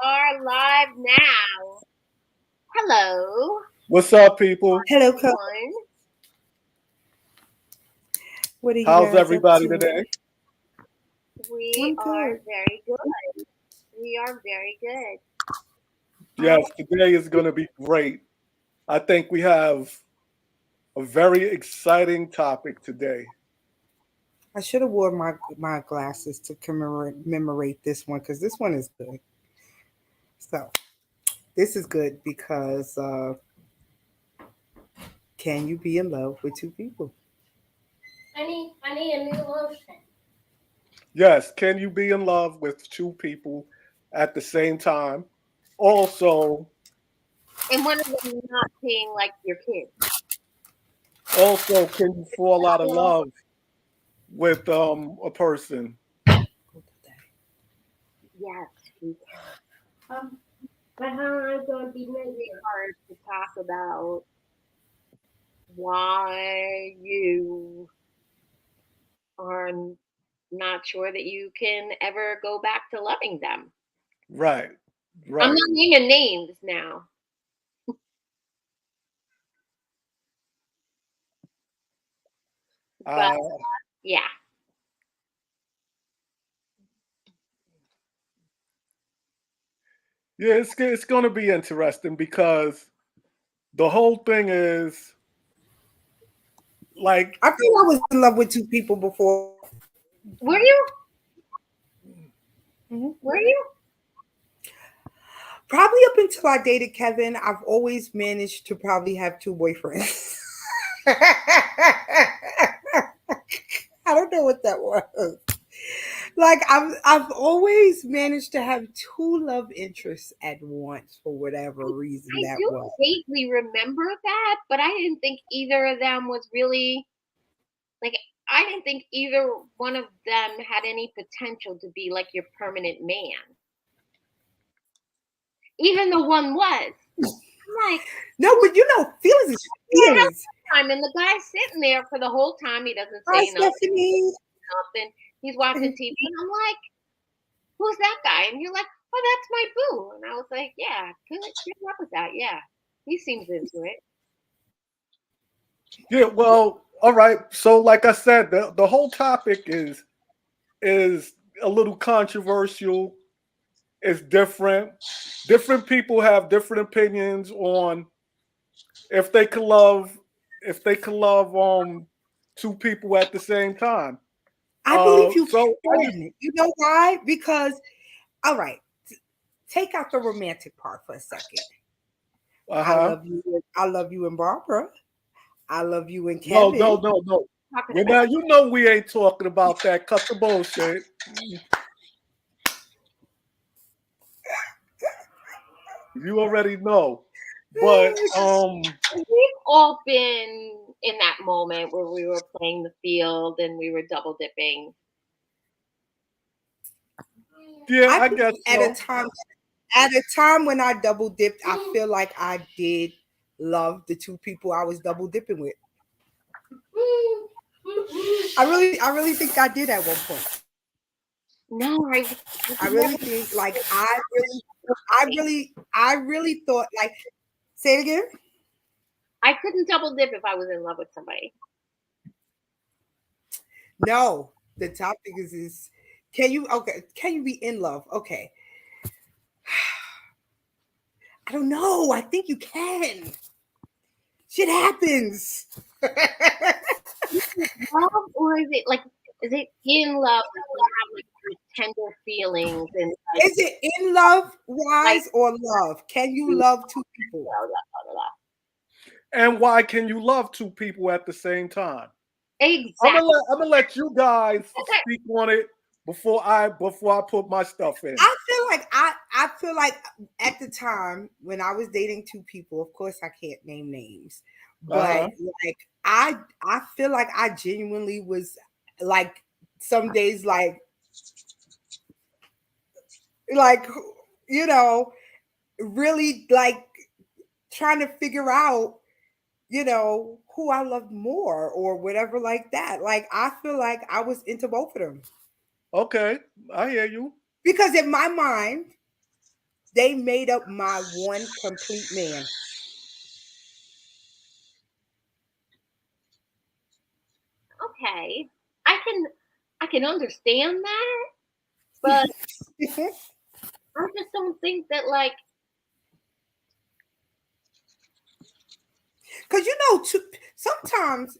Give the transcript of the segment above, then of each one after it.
Are live now. Hello, What's up, people? Hello, everyone. what are you How's guys up everybody to? today? We I'm are good. very good. We are very good. Yes, today is going to be great. I think we have a very exciting topic today. I should have worn my glasses to commemorate this one because this one is good. So this is good because can you be in love with two people? I need a new lotion. Yes, can you be in love with two people at the same time? Also, And one of them not being like your kid. can you fall out of love with a person? Yes, we can. But how am I going to be really hard to talk about why you are not sure that you can ever go back to loving them. Right, I'm right. not naming names now, but Uh, yeah. yeah, it's going to be interesting because the whole thing is like, I think I was in love with two people before. Were you? Mhm. Were you? Probably up until I dated Kevin, I've always managed to probably have two boyfriends. I don't know what that was. Like I've always managed to have two love interests at once for whatever reason I that do was. vaguely remember that, but I didn't think either of them was really like. I didn't think either one of them had any potential to be like your permanent man. Even the one was. I'm like, No, but feelings is yeah, feelings. time, and the guy's sitting there for the whole time. He doesn't Hi, say nothing. Stephanie. Nothing. He's watching TV, and I'm like, "Who's that guy?" And you're like, "Oh, that's my boo." And I was like, "Yeah, good luck with that. Yeah, he seems into it." yeah, well, all right. So, like I said, the whole topic is a little controversial. It's different. Different people have different opinions on if they can love two people at the same time. I believe you So I just can. You know why? Because all right, take out the romantic part for a second. I uh-huh. love you. I love you and Barbara. I love you and No, no, Kevin. no, no. Talking Well, now about you know we ain't talking about that. Cut the bullshit. You already know. But we've all been in that moment where we were playing the field and we were double dipping. yeah, I I think guess so. at a time when I double dipped, I feel like I did love the two people I was double dipping with. I really think I did at one point. No, I I could really never. think like I really thought like say it again. I couldn't double dip if I was in love with somebody. No, the topic is can you be in love? Okay. I don't know. I think you can. Shit happens. Love, or is it in love? Like you have like these tender feelings and Is it in love like wise or love? Can you love two people? blah, blah, blah, blah. And why can you love two people at the same time? Exactly. I'm gonna let you guys speak on it before I put my stuff in. I feel like at the time when I was dating two people, of course I can't name names, but Uh-huh. like I feel like I genuinely was like some days like you know really like trying to figure out who I loved more or whatever like that. Like I feel like I was into both of them. Okay, I hear you. Because in my mind, they made up my one complete man. Okay, I can I can understand that, but I just don't think that like Because sometimes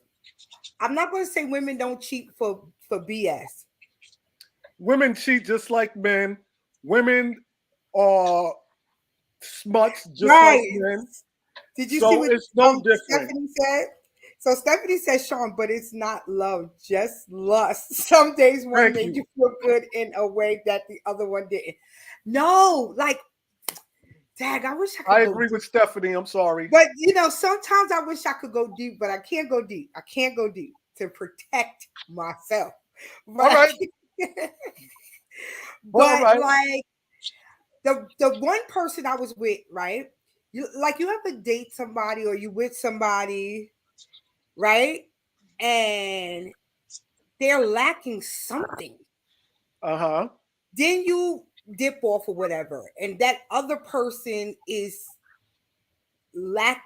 I'm not going to say women don't cheat for BS. Women cheat just like men. Women are smuts just like Right. men. Did you see So what it's no different. Stephanie said? So Stephanie said, Sean, but it's not love, just lust. Some days one Thank made you. you feel good in a way that the other one didn't. No, like, dag, I wish I I could go agree deep. with Stephanie. I'm sorry. But sometimes I wish I could go deep, but I can't go deep. I can't go deep to protect myself. All But right. All but right. like the one person I was with, right? You ever date somebody or you with somebody, right? And they're lacking something. Uh-huh. Then you dip off or whatever, and that other person is not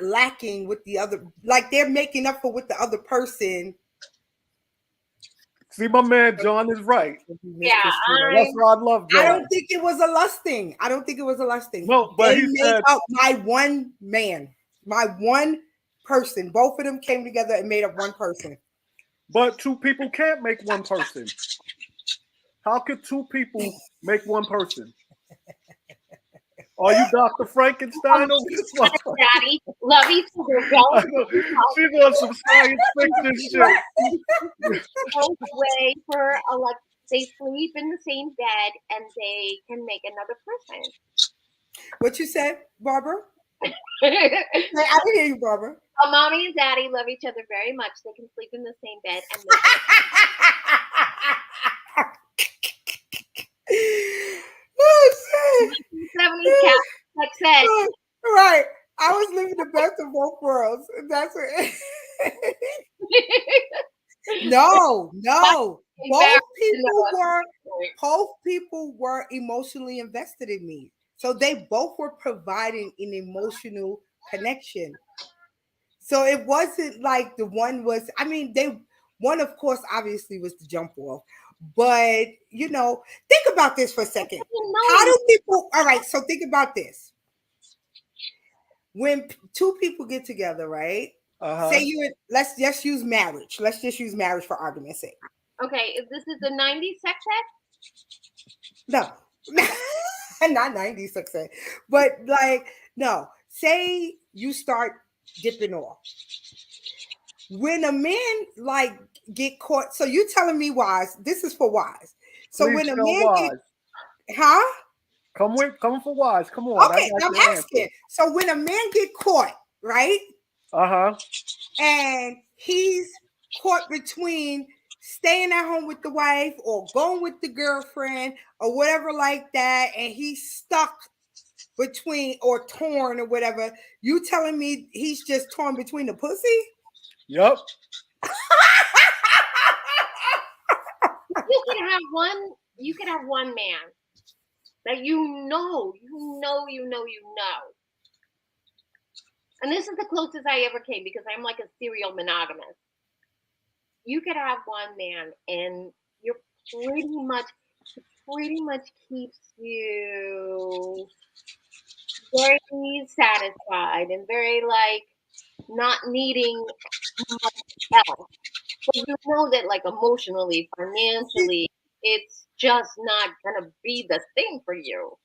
lacking with the other, like they're making up for what the other person. See, my man John is right. Miss yeah, Christina. That's why I love I don't John. think it was a lust thing. I don't think it was a lust thing. No, but They he made said, up my one man, my one person. Both of them came together and made up one person. but two people can't make one person. How could two people make one person? Are you Dr. Frankenstein over this mom one? and daddy love each other I well. know. She's on some science fiction shit. Both way for a like they sleep in the same bed and they can make another person. What you said, Barbara? A I didn't hear you, Barbara. mommy and daddy love each other very much. They can sleep in the same bed and Oh, shit. 1970s cat like said. Right. I was living the best of both worlds. That's what. No. Both people were emotionally invested in me. So they both were providing an emotional connection. So it wasn't like the one was, I mean, one of course obviously was the jump off. But think about this for a second. How do people, all right, so think about this. When two people get together, right? Uh-huh. Say let's just use marriage. Let's just use marriage for argument's sake. Okay, if this is the 90s sex ed? No. Not 90s success. But like, no. Say you start dipping off. When a man like get caught, so you telling me wise, this is for wise. So Please when a tell man Wise. huh? Come for Wise. Come on. I Okay, got I'm your asking. answer. So when a man get caught, right? Uh-huh. And he's caught between staying at home with the wife or going with the girlfriend or whatever like that, and he's stuck between or torn or whatever. You telling me he's just torn between the pussy? Yep. You could have one man that you know. And this is the closest I ever came because I'm like a serial monogamous. You could have one man and you're pretty much keeps you very satisfied and very like not needing much else. But you know that like emotionally, financially, it's just not gonna be the thing for you.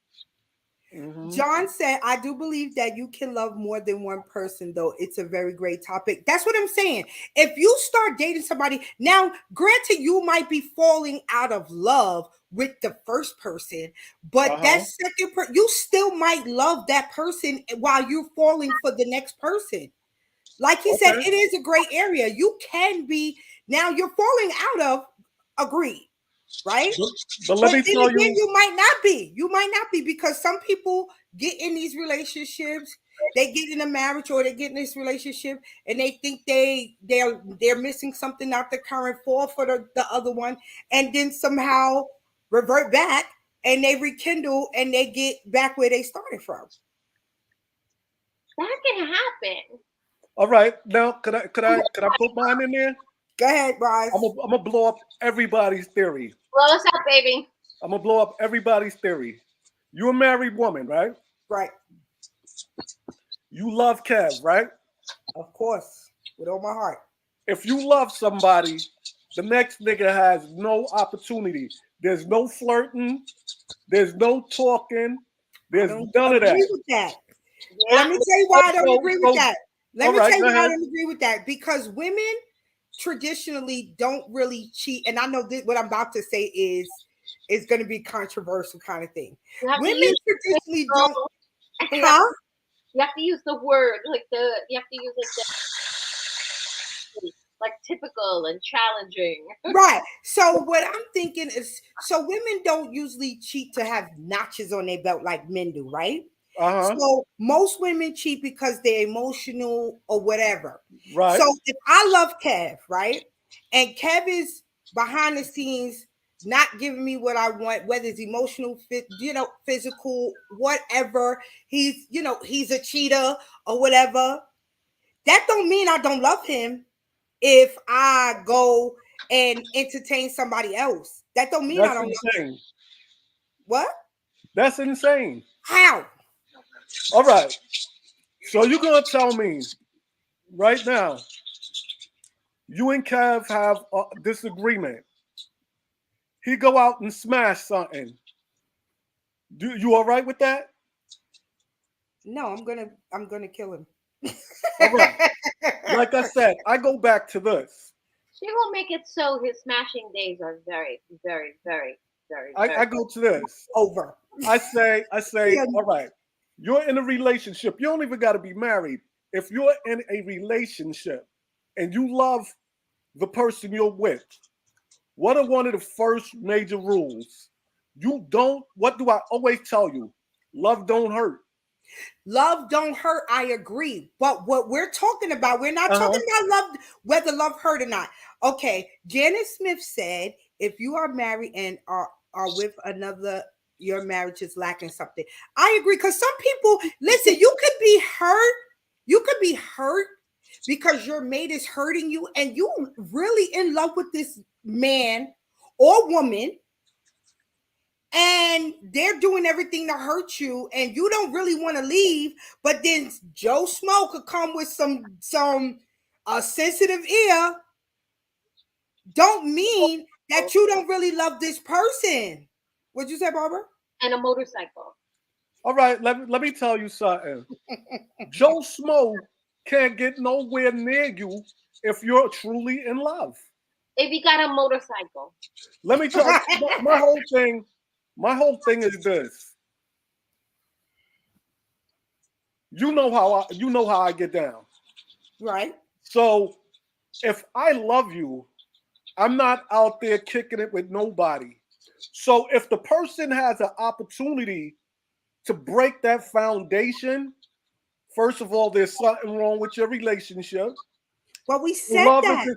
Mm-hmm. John said, I do believe that you can love more than one person, though. It's a very great topic. That's what I'm saying. If you start dating somebody, now, granted, you might be falling out of love with the first person, but that second person, you still might love that person while you're falling for the next person. Like he said, it is a gray area. You can be, now you're falling out of, agreed, right? But But let me then tell again, you, you might not be. You might not be because some people get in these relationships, they get in a marriage or they get in this relationship and they think they're missing something out the current, fall for the other one, and then somehow revert back and they rekindle and they get back where they started from. That can happen. All right, now could I put mine in there? Go ahead, Bryce. I'm gonna blow up everybody's theory. Blow us up, baby. I'm gonna blow up everybody's theory. You're a married woman, right? Right. You love Kev, right? Of course. With all my heart. If you love somebody, the next nigga has no opportunity. There's no flirting. There's no talking. I There's don't none of that. agree with that. Yeah. Let me tell you why I don't agree with that. Let me all right, tell you go why I ahead. don't agree with that. Because women traditionally don't really cheat. And I know this, what I'm about to say is going to be controversial kind of thing. You have to Women use traditionally physical- don't. you Huh? have to use the word like you have to use like typical and challenging. Right. So what I'm thinking is, so women don't usually cheat to have notches on their belt like men do, right? Uh-huh. So most women cheat because they're emotional or whatever. Right. So if I love Kev, right, and Kev is behind the scenes not giving me what I want, whether it's emotional, physical, whatever, he's a cheater or whatever. That don't mean I don't love him. If I go and entertain somebody else, that don't mean I That's don't love him. insane. What? That's insane. How? All right. So you're gonna tell me right now, you and Kev have a disagreement. He go out and smash something. Do you all right with that? No, I'm gonna kill him. All right. Like I said, I go back to this. She will make it so his smashing days are very, very, very, very, very. I go to this. Over. I say, Yeah. all right, you're in a relationship. You don't even got to be married. If you're in a relationship and you love the person you're with, what are one of the first major rules? You don't, what do I always tell you? Love don't hurt. Love don't hurt. I agree. But what we're talking about, we're not talking about love, whether love hurt or not. Okay. Janet Smith said, if you are married and are with another, your marriage is lacking something. I agree. Because some people, listen, you could be hurt. You could be hurt because your mate is hurting you and you really in love with this man or woman, and they're doing everything to hurt you and you don't really want to leave, but then Joe Smoke could come with some sensitive ear, don't mean that you don't really love this person. What'd you say, Barbara? And a motorcycle. All right, let me tell you something. Joe Smo can't get nowhere near you if you're truly in love. If you got a motorcycle. Let me tell you, my whole thing is this. You know how I get down. Right. So if I love you, I'm not out there kicking it with nobody. So if the person has an opportunity to break that foundation, first of all, there's something wrong with your relationship. Well, we said Love that.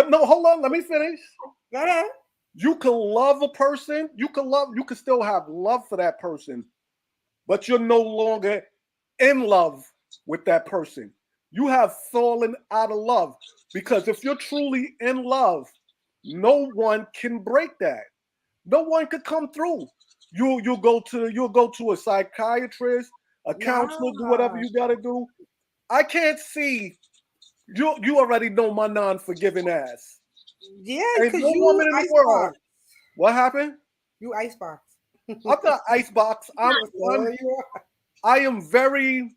No, hold on, let me finish. Go ahead. You can love a person, you can still have love for that person, but you're no longer in love with that person. You have fallen out of love, because if you're truly in love, no one can break that. No one could come through. You'll go to a psychiatrist, a counselor, do whatever you gotta do. I can't see you already know my non-forgiving ass. Yeah, Ain't because no you woman in the world. icebox. What happened? You icebox. I'm not icebox. I am very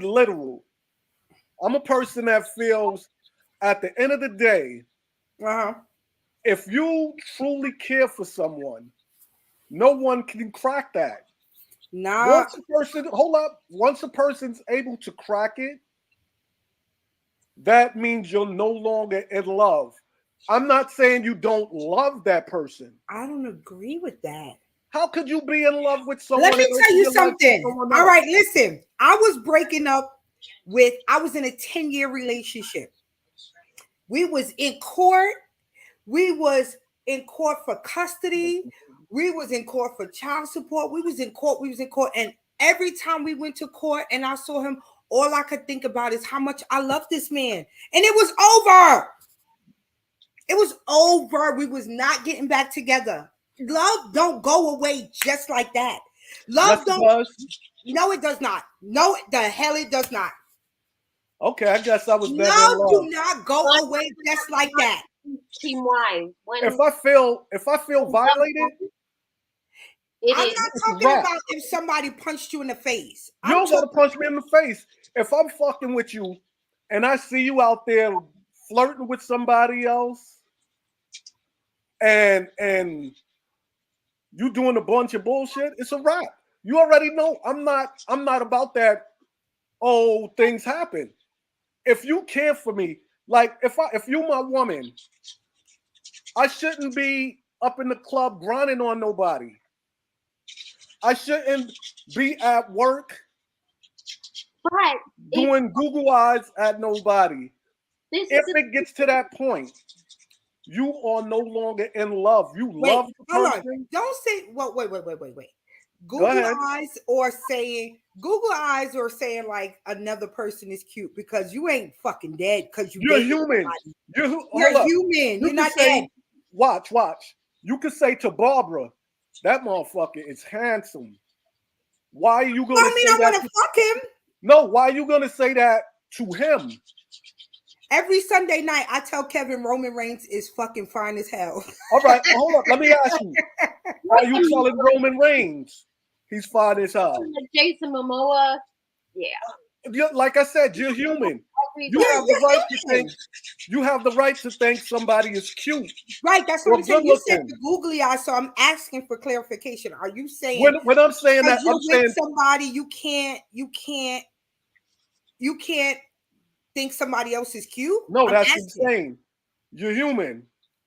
literal. I'm a person that feels at the end of the day, if you truly care for someone, no one can crack that. Nah. Once a person's able to crack it, that means you're no longer in love. I'm not saying you don't love that person. I don't agree with that. How could you be in love with someone? Let me tell you something. All right, listen. I was in a 10-year relationship. We was in court. We was in court for custody. We was in court for child support. We was in court. And every time we went to court and I saw him, all I could think about is how much I love this man. And it was over. It was over. We was not getting back together. Love don't go away just like that. Love Yes, it don't. does. No, it does not. No, the hell it does not. Okay, I guess I was never in Love do love. not go away just like that. Team Y. When If I feel violated, I'm it is not it's a talking wrap. about if somebody punched you in the face. You I'm don't gotta talking. punch me in the face. If I'm fucking with you and I see you out there flirting with somebody else and you doing a bunch of bullshit, it's a wrap. You already know I'm not about that. Oh, things happen. If you care for me, like if you my woman, I shouldn't be up in the club grinding on nobody. I shouldn't be at work but doing Google eyes at nobody. this If is it gets to that point, you are no longer in love. You Wait, love the hold on. person. Don't say. Well, wait. Go Google ahead. eyes or saying like another person is cute because you ain't fucking dead because you You're dated human. somebody. Hold You're up. human. You You're can not dead. say, watch. You can say to Barbara, that motherfucker is handsome. Why are you gonna I mean, say I that? want to fuck him. No, why are you gonna say that to him? Every Sunday night, I tell Kevin Roman Reigns is fucking fine as hell. All right, hold up. Let me ask you. Are you telling Roman Reigns he's fine as hell? Jason Momoa. Yeah. Like I said, you're human. You You're have the right to human. think. You have the right to think somebody is cute Right, that's what or I'm saying. good You said looking. the googly eye, so I'm asking for clarification. Are you saying When I'm saying that, because you're I'm with saying somebody, you can't think somebody else is cute? no. I'm That's asking. insane. You're human.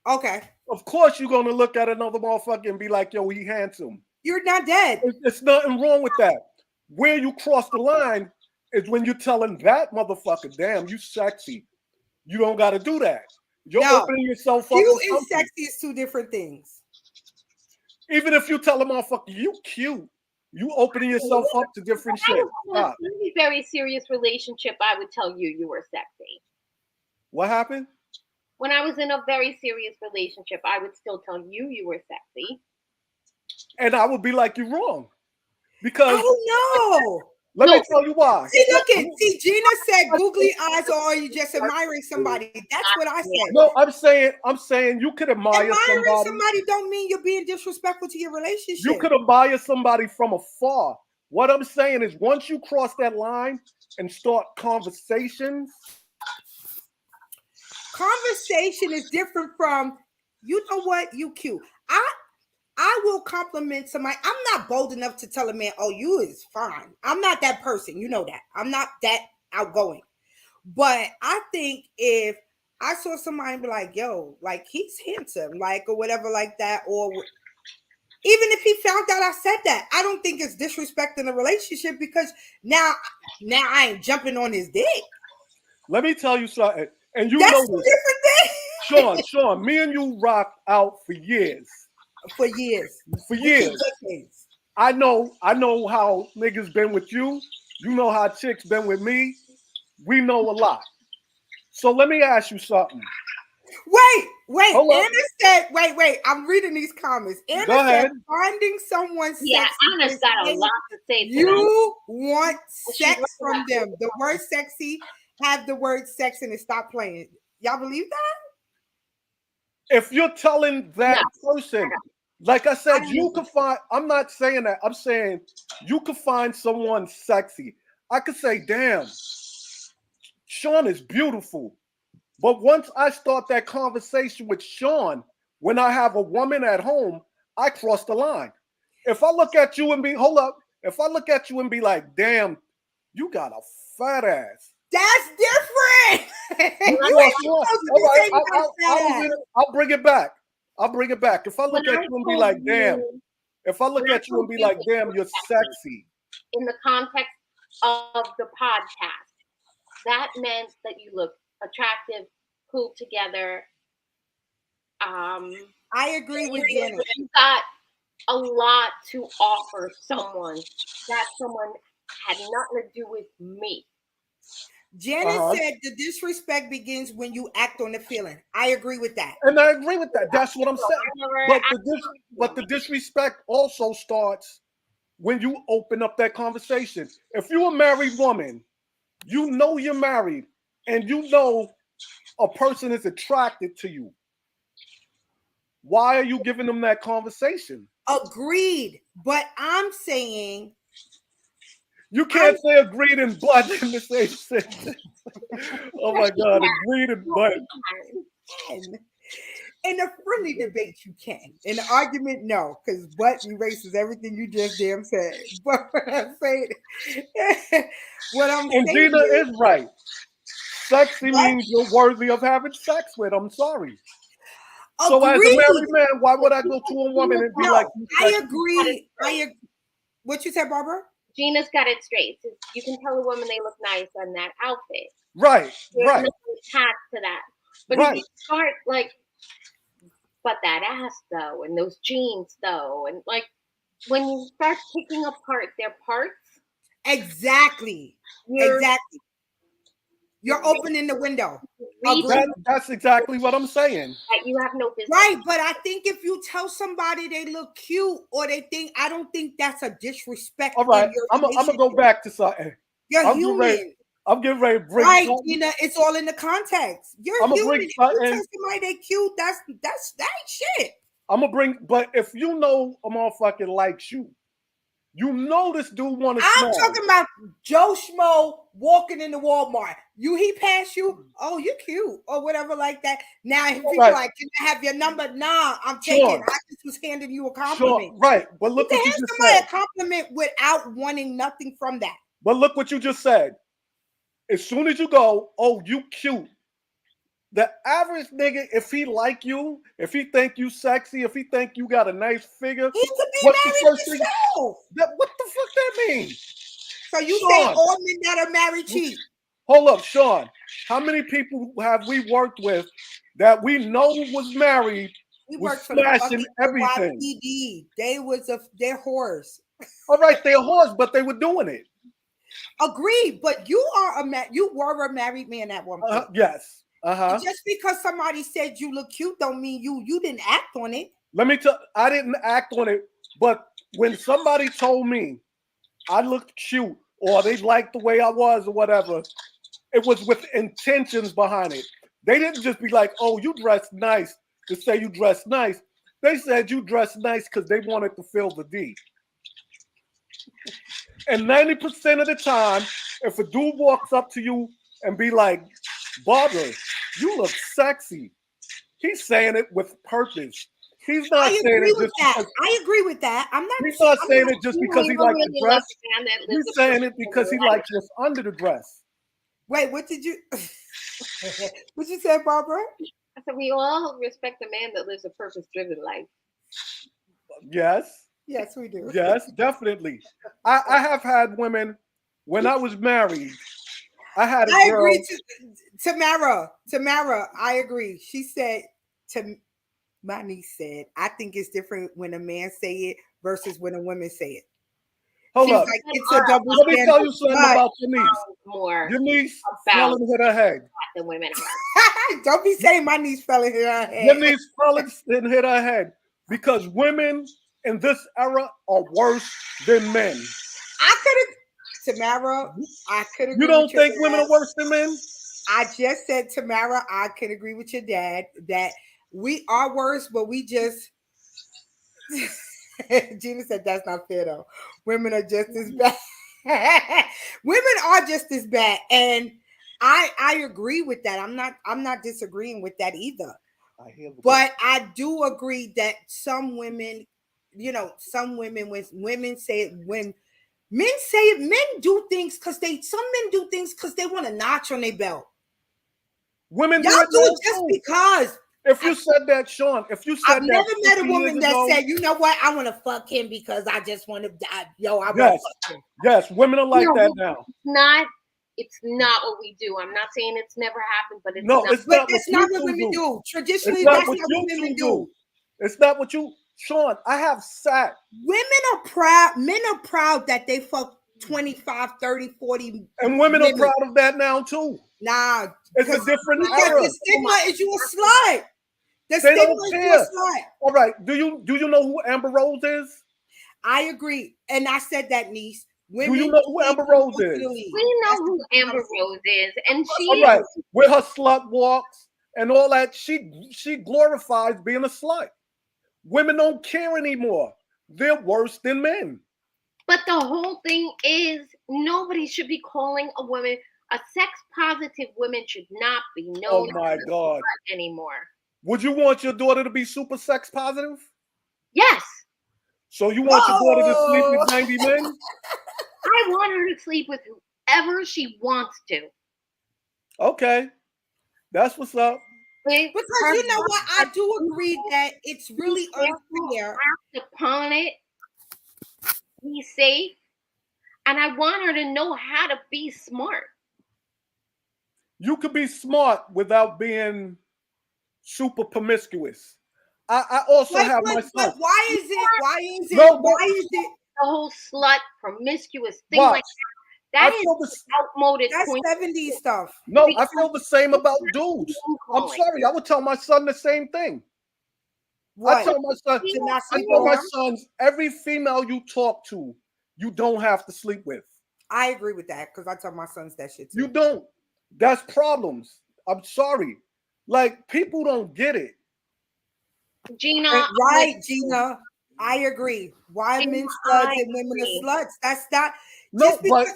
Okay, Of course, you're gonna look at another motherfucker and be like, "Yo, he handsome." you're not dead. It's nothing wrong with that. Where you cross the line is when you're telling that motherfucker, "Damn, you sexy." You don't got to do that. You're No, opening yourself up cute to and something. sexy is two different things. Even if you tell a motherfucker you cute, you opening yourself up to different When I shit. was in a Stop. very serious relationship, I would tell you you were sexy. What happened? When I was in a very serious relationship, I would still tell you you were sexy. And I would be like, you're wrong. I Because don't know. let No, me tell you why. See, Gina said googly eyes, or are you just admiring somebody? That's what I said. No, I'm saying you could admire Admiring somebody. somebody don't mean you're being disrespectful to your You relationship. could admire somebody from afar. What I'm saying is once you cross that line and start conversations, Conversation is different from, you know what, you cute. I will compliment somebody. I'm not bold enough to tell a man, oh, you is fine. I'm not that person. You know that. I'm not that outgoing. But I think if I saw somebody and be like, yo, like he's handsome, like, or whatever, like that, or even if he found out I said that, I don't think it's disrespecting the relationship because now I ain't jumping on his dick. let me tell you something. And you That's know two this. different things. Sean, me and you rocked out for years. For years. For Which years. is decades. I know how niggas been with you. You know how chicks been with me. We know a lot. So let me ask you something. Wait. Hold up. Anna said, wait. I'm reading these comments. Anna Go said, ahead. finding someone yeah, sexy Anna's is got a saying lot to say tonight. you want She's sex right from about them. The word sexy, have the word sex and stop playing. Y'all believe that? If you're telling that person, like I said, you could find, I'm not saying that. I'm saying you could find someone sexy. I could say, damn, Sean is beautiful. But once I start that conversation with Sean, when I have a woman at home, I cross the line. If I look at you and be, hold up, if I look at you and be like, damn, you got a fat ass. That's different. You Cross ain't the line. supposed to All be right, saying you got a fat ass. I'll bring it back. I'll bring it back. If I look When at I you and be told like, damn, you, if I look when I at you and told be you like, that damn, you you're were sexy. in the context of the podcast, that meant that you look attractive, pulled together. I agree with Janet. You got a lot to offer someone that someone had nothing to do with me. Janice Uh-huh. said the disrespect begins when you act on the feeling. I agree with that. And I agree with that. That's what I'm So I saying. never But asked but the disrespect also starts when you open up that conversation. If you're a married woman, you know you're married, and you know a person is attracted to you. Why are you giving them that conversation? Agreed. But I'm saying, You I'm can't say agreed and but in the same sentence. Oh my Yes, God, agreed and but. you can. in a friendly debate, you can. In an argument, no, because but erases everything you just damn said. But what I'm saying, what I'm And saying Gina is, is right. Sexy what? means you're worthy of having sex with. I'm sorry. So as a Agreed. married man, why would I go to a woman and be like, No, you I sexy? agree. What you said, Barbara? Gina's got it straight. You can tell a woman they look nice on that outfit. Right, There's right, nothing attached to that. But if right. you start like, but that ass though, and those jeans though, and like when you start picking apart their parts, Exactly. you're Exactly. You're you're opening the window. reaching Agreed. That's exactly what I'm saying. that you have no business. Right, but I think if you tell somebody they look cute or they think, I don't think that's a disrespect All in right, your I'm gonna go relationship. back to something. You're I'm getting ready. human. I'm getting ready to bring Right, something. Gina, it's all in the context. You're I'm gonna human. bring If you tell something. somebody they cute, that ain't shit. I'm gonna bring. But if you know a motherfucker likes you, you know this dude want to I'm smash. talking about Joe Schmo walking into Walmart. He passed you. Oh, you cute or whatever like that. Now, if All people right, like, can I have your number? Nah, I'm taking. sure, I just was handing you a sure, compliment. right. But You look can what you hand just somebody said. a compliment without wanting nothing from that. But look what you just said. As soon as you go, oh, you cute. The average nigga, if he like you, if he think you sexy, if he think you got a nice figure, He could be what's the married first thing? himself. What the fuck that mean? So you saying Sean, all men that are married cheat? hold up, Sean. How many people have we worked with that we know was married, We was worked for the smashing fucking everything? NYPD. They're whores. All right, they're whores, but they were doing it. Agreed, but you were a married man at one point. Yes. So just because somebody said you look cute don't mean you didn't act on it. Let me tell. I didn't act on it, but when somebody told me I looked cute or they liked the way I was or whatever, it was with intentions behind it. They didn't just be like, "Oh, you dress nice," to say you dress nice. They said you dress nice because they wanted to fill the D. And 90% of the time, if a dude walks up to you and be like, "Barbara, you look sexy," he's saying it with purpose. He's not I saying agree it with just that. because I agree with that. he's not I'm saying not it just You because he likes the really love dress. a man that lives He's a saying it purposeful because he life. likes what's under the dress. wait, what did you what you say, Barbara? I said we all respect a man that lives a purpose-driven life. Yes, Yes, we do. yes, definitely. I have had women when I was married. I had a I girl. agree Tamara, I agree. She said to my niece said, I think it's different when a man say it versus when a woman say it. Hold She was up. like, Men it's a are double Let me tell standard. you something But about your niece. more Your niece fell about and hit her head. what the women are. don't be saying my niece fell in her Your head. niece fell and hit her head because women in this era are worse than men. I could have Tamara, I could You agree with don't your think women dad. are worse than men? I just said, Tamara, I can agree with your dad that we are worse, but we just Gina said that's not fair though. Women are just as bad. Women are just as bad. And I agree with that. I'm not disagreeing with that either. I hear the But I do agree that some women, some women when women say it, when men say it, men do things because some men do things because they want a notch on their belt. women Y'all do it do now it just too. because. If you said that, Sean, if you I've said that never met a 50 years woman that ago, said, you know what, I want to fuck him because I just want to die. Yo, I want to yes, fuck him. yes, women are like No, that now. it's not what we do. I'm not saying it's never happened, but it's No, not. it's But not what that's you not what two women do. do. It's Traditionally, not that's what not what you women two do. do. It's not what you. Sean, I have sat. Women are proud. Men are proud that they fuck 25, 30, 40 And women are women. proud of that now too. Nah, It's a different because era. the stigma is you a slut. The They stigma don't is you a care. slut. All right. Do you know who Amber Rose is? I agree, and I said that, niece. Do Women you know who sleep Amber Rose is? emotionally. We know That's who the Amber difference. Rose is, and she All right. With her slut walks and all that, she glorifies being a slut. Women don't care anymore. They're worse than men. But the whole thing is nobody should be calling a woman a sex positive woman should not be Oh known my as a God. slut anymore. Would you want your daughter to be super sex positive? Yes, So you want your daughter to sleep with Oh, 90 men? I want her to sleep with whoever she wants to. Okay. That's what's up. If because her you know what? I do body agree that it's really unfair. acts upon it, be safe, and I want her to know how to be smart. You could be smart without being super promiscuous. I also have my son. But why is it? Why is it? No, but Why is it? The whole slut, promiscuous thing watch. like that I is feel the outmoded That's point. 70s stuff. no. I feel the same about dudes. Name I'm calling. sorry. I would tell my son the same thing. I What? tell my son. To not I sleep tell with my them? sons every female you talk to, you don't have to sleep with. I agree with that because I tell my sons that shit too. You don't. That's problems. I'm sorry. Like people don't get it. Gina, Right, Gina. I agree. Why Gina, men studs I and women agree. are sluts? That's not No, just but because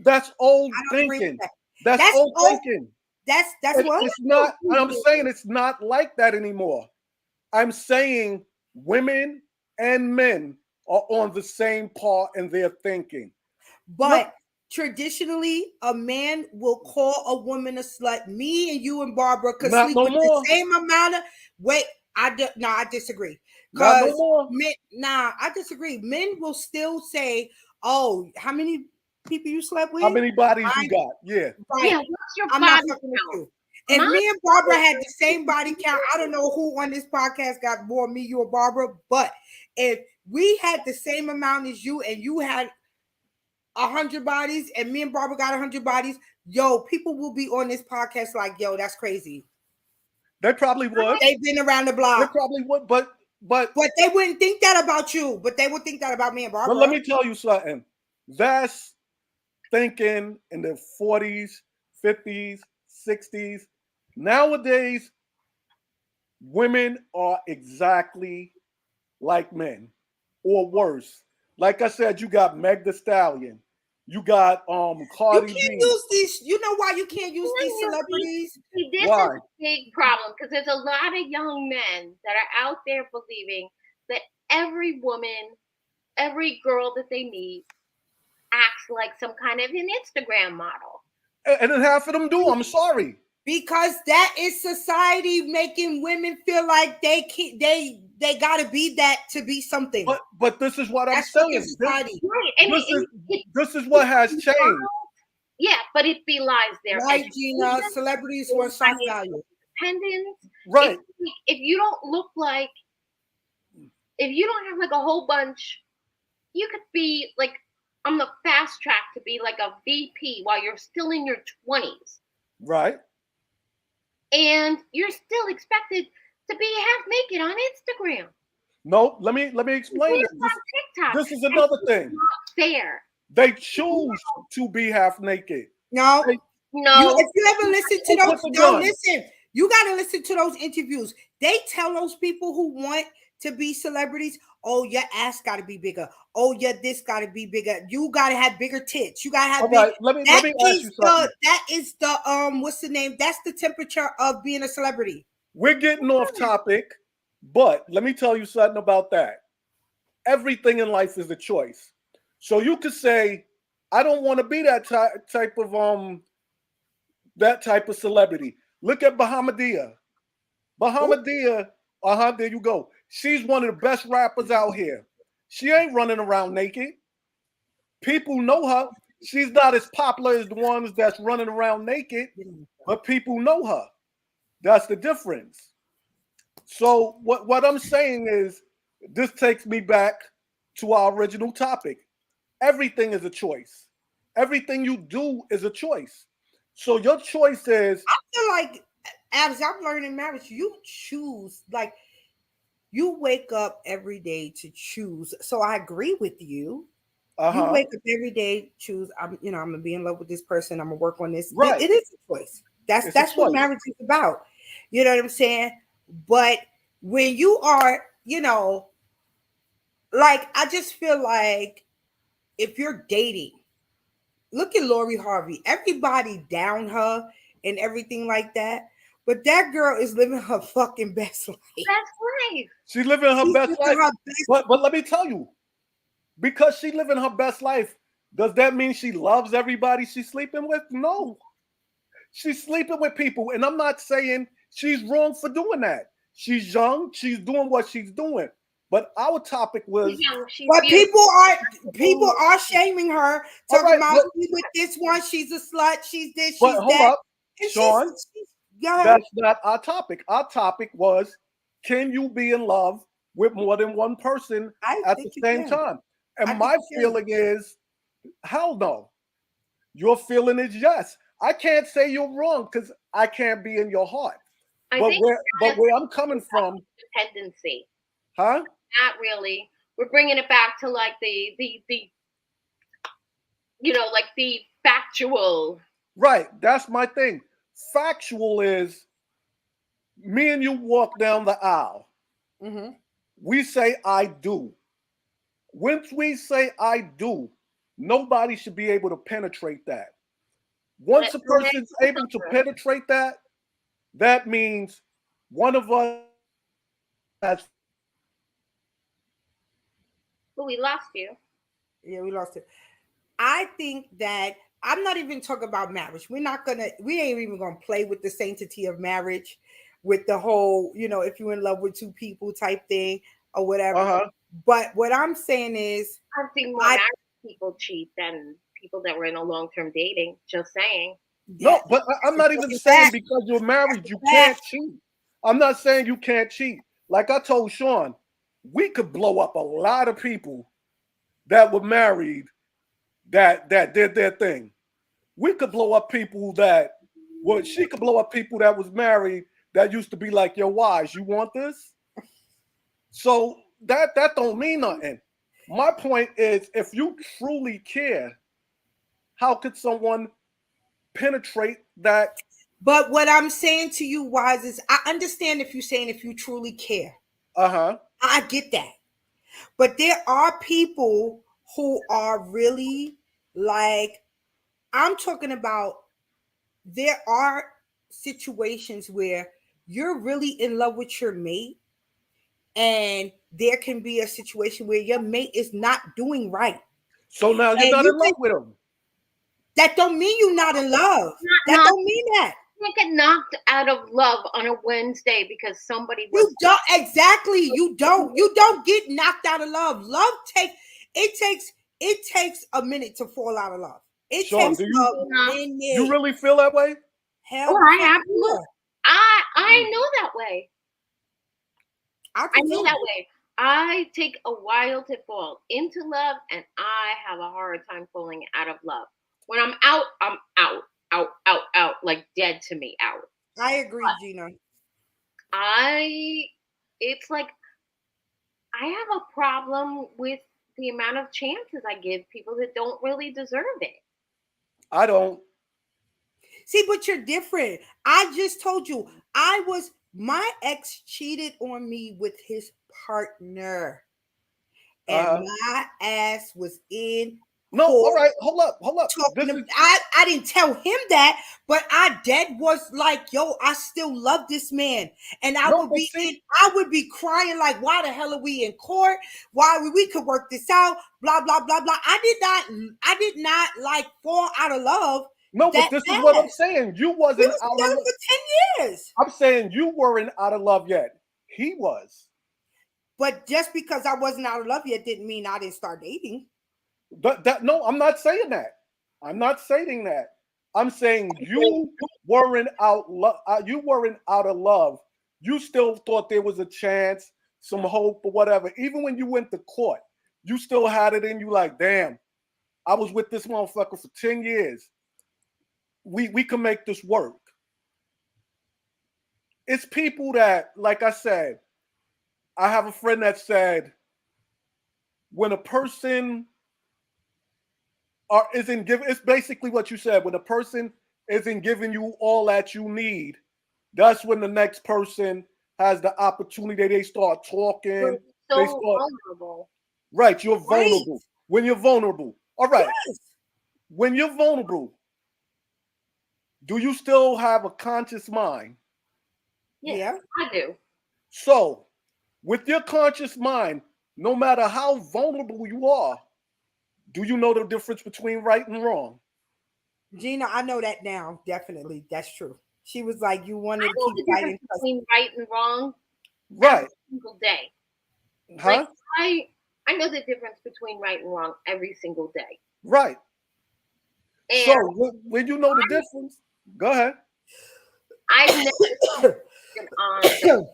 that's old I don't agree with thinking. that. That's That's old old. thinking. That's what. It's not. I'm saying it's not like that anymore. I'm saying women and men are on the same par in their thinking. But traditionally, a man will call a woman a slut. Me and you and Barbara could Not sleep no with more. the same amount of wait. I disagree. Not no Because more. men, I disagree. Men will still say, "Oh, how many people you slept with?" How many bodies you Right, got? Yeah. right. Yeah, what's your I'm not body fucking with count? you. If My me and Barbara had the same body count, I don't know who on this podcast got more, me, you, or Barbara. But if we had the same amount as you, and you had 100 bodies, and me and Barbara got 100 bodies, yo, people will be on this podcast like, yo, that's crazy. They probably would. They've been around the They block, probably would. But but they wouldn't think that about you. But they would think that about me and Barbara. let me tell you something. That's thinking in the 40s, 50s, 60s. Nowadays, women are exactly like men or worse. Like I said, you got Meg the Stallion. You got You Cardi can't B. use these. You know why you can't use these celebrities? See, this Why? is a big problem because there's a lot of young men that are out there believing that every woman, every girl that they meet acts like some kind of an Instagram model. And then half of them do. I'm sorry. Because that is society making women feel like they can't, they gotta be that to be something. But this is what I'm That's fucking saying. This, Right. society. And this is what has changed. yeah, but it belies their Right, education, Gina. Celebrities for shock value. independence. Right. If you don't look like, if you don't have like a whole bunch, you could be like on the fast track to be like a VP while you're still in your 20s. Right. And you're still expected to be half naked on Instagram. No, let me explain It's it. on TikTok. This is another thing. Not fair. They choose to be half naked. No, They- No. if you ever listen to Who those, put the no, gun? listen. You got to listen to those interviews. They tell those people who want to be celebrities, oh, your ass got to be bigger. Oh, your this got to be bigger. You got to have bigger tits. You got to have All big. right, let me ask you something. That is the what's the name? That's the temperature of being a celebrity. We're getting off topic, but let me tell you something about that. Everything in life is a choice. So you could say, I don't want to be that type of celebrity. Look at Bahamadia. Bahamadia, there you go. She's one of the best rappers out here. She ain't running around naked. People know her. She's not as popular as the ones that's running around naked, but people know her. That's the difference. So what I'm saying is This takes me back to our original topic. Everything is a choice. Everything you do is a choice. So your choice is, I feel like as I'm learning marriage, you choose, like, you wake up every day to choose. So I agree with you. You uh-huh, wake up every day, choose. I'm gonna be in love with this person. I'm gonna work on this. It right. is a choice. That's It's a that's what choice. marriage is about. You know what I'm saying? But when you are, like, I just feel like if you're dating, look at Lori Harvey. Everybody down her and everything like that. But that girl is living her fucking best life. That's life. She's living her She's best living life. her best. But let me tell you, because she living her best life, does that mean she loves everybody she's sleeping with? No. She's sleeping with people, and I'm not saying she's wrong for doing that. She's young, she's doing what she's doing. But our topic She's was, young. She's But beautiful. people are shaming her, all talking right, about she with this one, she's a slut, she's this, but she's hold that. up, And Sean, she's go ahead. that's not our topic. Our topic was, can you be in love with more than one person I at the think you same can. time? I And think my you can. feeling is, hell no. Your feeling is yes. I can't say you're wrong because I can't be in your heart. I But think where I'm coming from, dependency. huh? Not really. We're bringing it back to like the like the factual. Right. That's my thing. Factual is, me and you walk down the aisle. Mm-hmm. We say I do. Once we say I do, nobody should be able to penetrate that. Let, Once a person's able to penetrate that, that means one of us has but we lost you. Yeah, we lost it. I think that I'm not even talking about marriage. We ain't even gonna play with the sanctity of marriage, with the whole, if you're in love with two people type thing or whatever. uh-huh. But what I'm saying is, I've seen more I married people cheat than people that were in a long term dating. Just saying. that No, but I'm that's not a even fucking saying fact. because you're That's married, you a fact. can't cheat. I'm not saying you can't cheat. Like I told Sean, we could blow up a lot of people that were married that did their thing. We could blow up people that, well, she could blow up people that was married that used to be like, yo, wise, you want this? So that don't mean nothing. My point is, if you truly care, how could someone penetrate that? But what I'm saying to you, Wise, is I understand if you're saying if you truly care. Uh-huh. I get that. But there are people who are really, like, I'm talking about, there are situations where you're really in love with your mate, and there can be a situation where your mate is not doing right. So now you're And not you in love think with them. that don't mean you're not in love. That Not don't mean that. not get knocked out of love on a Wednesday because somebody was. You don't, exactly. You don't get knocked out of love. Love it takes a minute to fall out of love. It Sean, takes do a you minute. really feel that way? Oh, Hell the I fuck absolutely. yeah. I know that way. I I do know too. that way. I take a while to fall into love, and I have a hard time falling out of love. When I'm out, out, out, out, like dead to me, out. I agree, Gina. I, it's like I have a problem with the amount of chances I give people that don't really deserve it. I don't. See, but you're different. I just told you, my ex cheated on me with his partner, and Uh-huh. my ass was in No, all court right, hold up. talking This to, is I didn't tell him that, but I dead was like, yo, I still love this man. And no, but see, I would be crying like, why the hell are we in court? Why we could work this out, blah, blah, blah, blah. I did not like fall out of love no, but that this is what I'm fast. saying. You We wasn't was out of together love. for 10 years. I'm saying you weren't out of love yet. He was. But just because I wasn't out of love yet didn't mean I didn't start dating. But that no, I'm not saying that. I'm not saying that. I'm saying you weren't out of love. You still thought there was a chance some hope or whatever. Even when you went to court, you still had it in you like, damn, I was with this motherfucker for 10 years. We can make this work. It's people that, like I said, I have a friend that said, when a person isn't giving, it's basically what you said. When a person isn't giving you all that you need, that's when the next person has the opportunity. They start talking. You're They so start, vulnerable. right, you're Right. vulnerable. When you're vulnerable. All right. Yes. When you're vulnerable, do you still have a conscious mind? Yes, Yeah. I do. So, with your conscious mind, no matter how vulnerable you are, do you know the difference between right and wrong? Gina, I know that now. Definitely. That's true. She was like, you I wanted to know keep the difference fighting. between right and wrong every Right. single day. Like Huh? I know the difference between right and wrong every single day. Right. So, And when you know the difference, go ahead. I've never been on the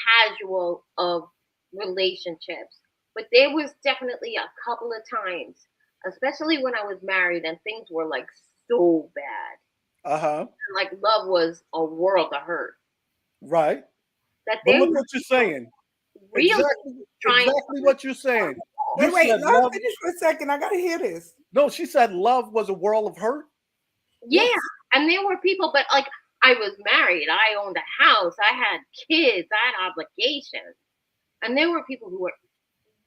casual of relationships, but there was definitely a couple of times, especially when I was married and things were like so bad. Uh-huh. Like love was a world of hurt. Right. That But there look were what you're people saying. really Exactly trying to what you're saying. You Wait, said let her love. finish for a second. I gotta hear this. No, she said love was a world of hurt. yeah, Yes. and there were people, but like I was married, I owned a house, I had kids, I had obligations, and there were people who were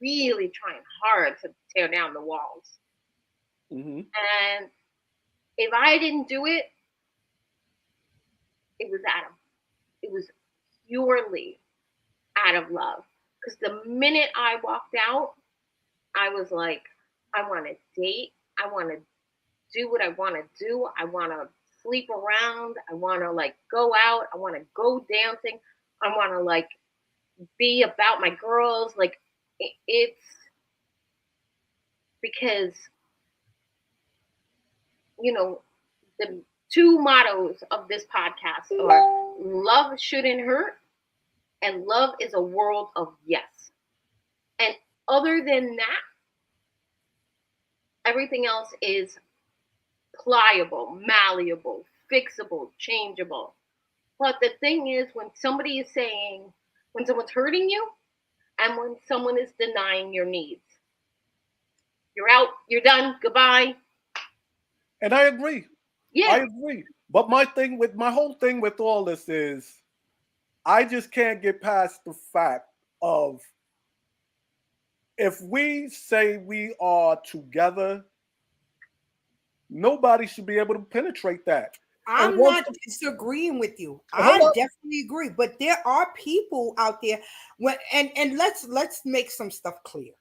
really trying hard to tear down the walls. Mm-hmm. And if I didn't do it, it was Adam. It was purely out of love. Because the minute I walked out, I was like, I want to date. I want to do what I want to do. I want to sleep around. I want to like go out. I want to go dancing. I want to like be about my girls. Like it's because, you know, the two mottos of this podcast are love shouldn't hurt and love is a world of yes. And other than that, everything else is pliable, malleable, fixable, changeable. But the thing is, when someone's hurting you and when someone is denying your needs, you're out, you're done, goodbye. And I agree. I Yeah, agree. But my whole thing with all this is I just can't get past the fact of if we say we are together, nobody should be able to penetrate that. And I'm once not disagreeing with you. hold I up. definitely agree. But there are people out there when and let's make some stuff clear.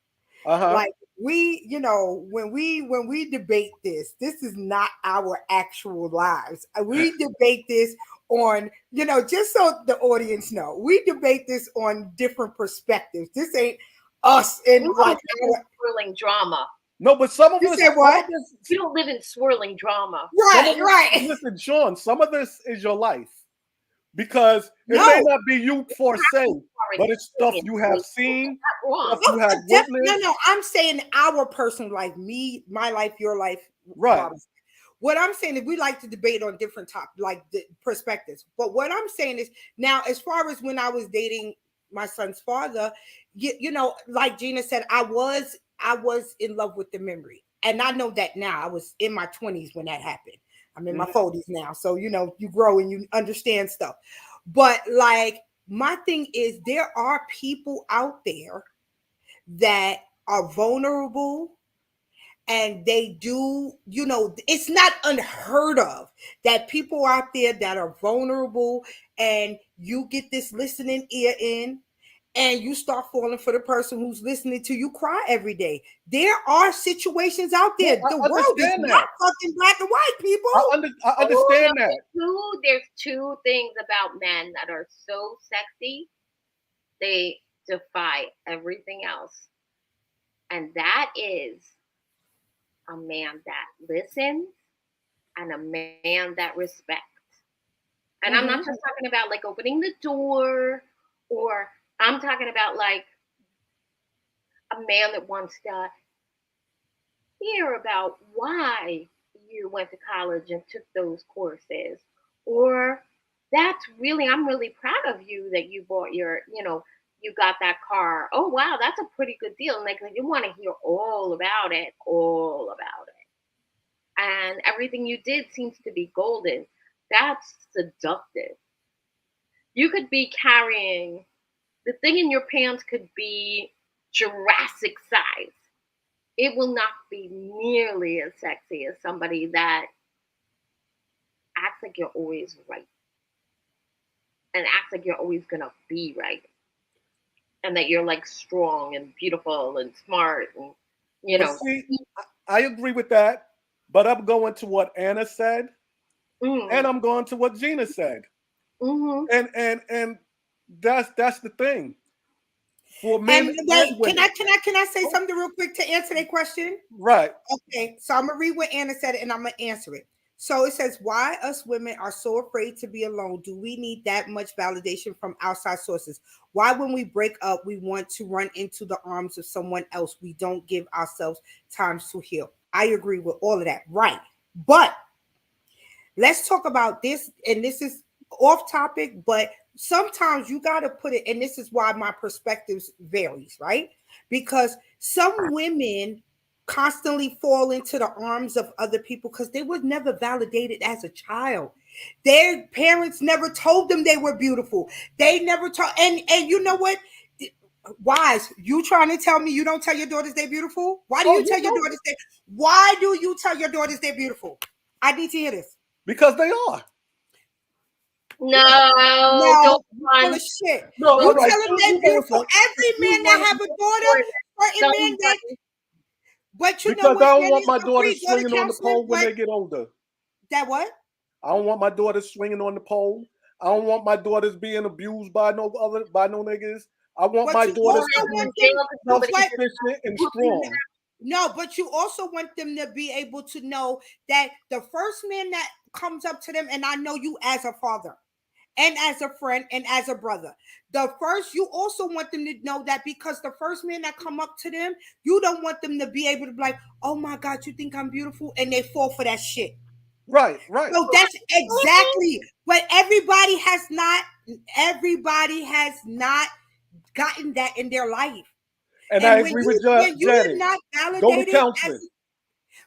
Uh-huh. Like we, when we debate this is not our actual lives. We debate this on, just so the audience know, we debate this on different perspectives. This ain't us you and don't like live in swirling drama. No, but some of you us, said what? You don't live in swirling drama. Right, right. listen, Sean, some of this is your life. Because it may No, not be you for say, but it's stuff you have seen, stuff Wrong. you have no, witnessed. no. I'm saying our personal life, me, my life, your life, Right. Robin's. What I'm saying is we like to debate on different topics, like the perspectives. But what I'm saying is now, as far as when I was dating my son's father, like Gina said, I was in love with the memory, and I know that now. I was in my 20s when that happened. I'm in my 40s now, so you grow and you understand stuff. But like my thing is, there are people out there that are vulnerable and they do, it's not unheard of that people out there that are vulnerable and you get this listening ear in and you start falling for the person who's listening to you cry every day. There are situations out No, there. The I world is understand not that. fucking black and white, people. I Oh, understand that. there's two things about men that are so sexy, they defy everything else. And that is a man that listens and a man that respects. And I'm not Mhm. just talking about like opening the door or I'm talking about like a man that wants to hear about why you went to college and took those courses, or that's really, I'm really proud of you that you bought your, you got that car. Oh wow, that's a pretty good deal. And like you want to hear all about it, and everything you did seems to be golden. That's seductive. You could be carrying the thing in your pants could be Jurassic size. It will not be nearly as sexy as somebody that acts like you're always right and acts like you're always gonna be right and that you're like strong and beautiful and smart and you But know. see, I agree with that, but I'm going to what Anna said, and Mm, I'm going to what Gina said, mm-hmm. and that's the thing for men And and wait, can women. I say Oh, something real quick to answer that question? right. Okay, so I'm gonna read what Anna said and I'm gonna answer it. So it says, why us women are so afraid to be alone? Do we need that much validation from outside sources? Why, when we break up, we want to run into the arms of someone else? We don't give ourselves time to heal. I agree with all of that, right? But let's talk about this, and this is off topic, but sometimes you got to put it, and this is why my perspectives varies, right? Because some women constantly fall into the arms of other people because they were never validated as a child. Their parents never told them they were beautiful. They never told, and you know what? Wise, you trying to tell me you don't tell your daughters they're beautiful? Why do Oh, you you tell your know, daughters they? Why do you tell your daughters they're beautiful? I need to hear this. because they are. No, No, don't you full run. of shit. No, all You right. tell them You they're know beautiful. something. Every You man that run have a daughter, before certain men don't that, run. but you know Because what, I don't want Dennis, my daughters agree, go to swinging on the counseling, pole when but they get older. that what? I don't want my daughters swinging on the pole. I don't want my daughters being abused by no niggas. I want But my you Or daughters to also in be want them, jail because self nobody but just sufficient and put them strong. no, but you also want them to be able to know that the first man that comes up to them, and I know you as a father and as a friend and as a brother, the first, you also want them to know that because the first man that come up to them, you don't want them to be able to be like, oh my God, you think I'm beautiful, and they fall for that shit. Right, right. So that's exactly what everybody has not gotten that in their life. And I And when agree with you when you are Janet. not Go to validated as, counseling.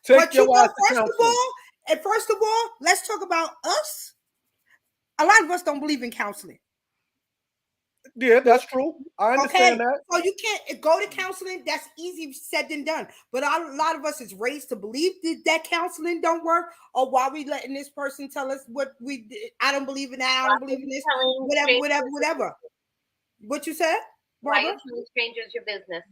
Take but you your know, ass to counseling. first of all, let's talk about us. A lot of us don't believe in counseling. Yeah, that's true. I understand Okay, that. so you can't go to counseling. That's easy said than done. But a lot of us is raised to believe that counseling don't work, or why we letting this person tell us what we did. I don't believe in that. I don't believe in this. telling Whatever, whatever, strangers whatever. What you said, why you Barbara? telling strangers your business.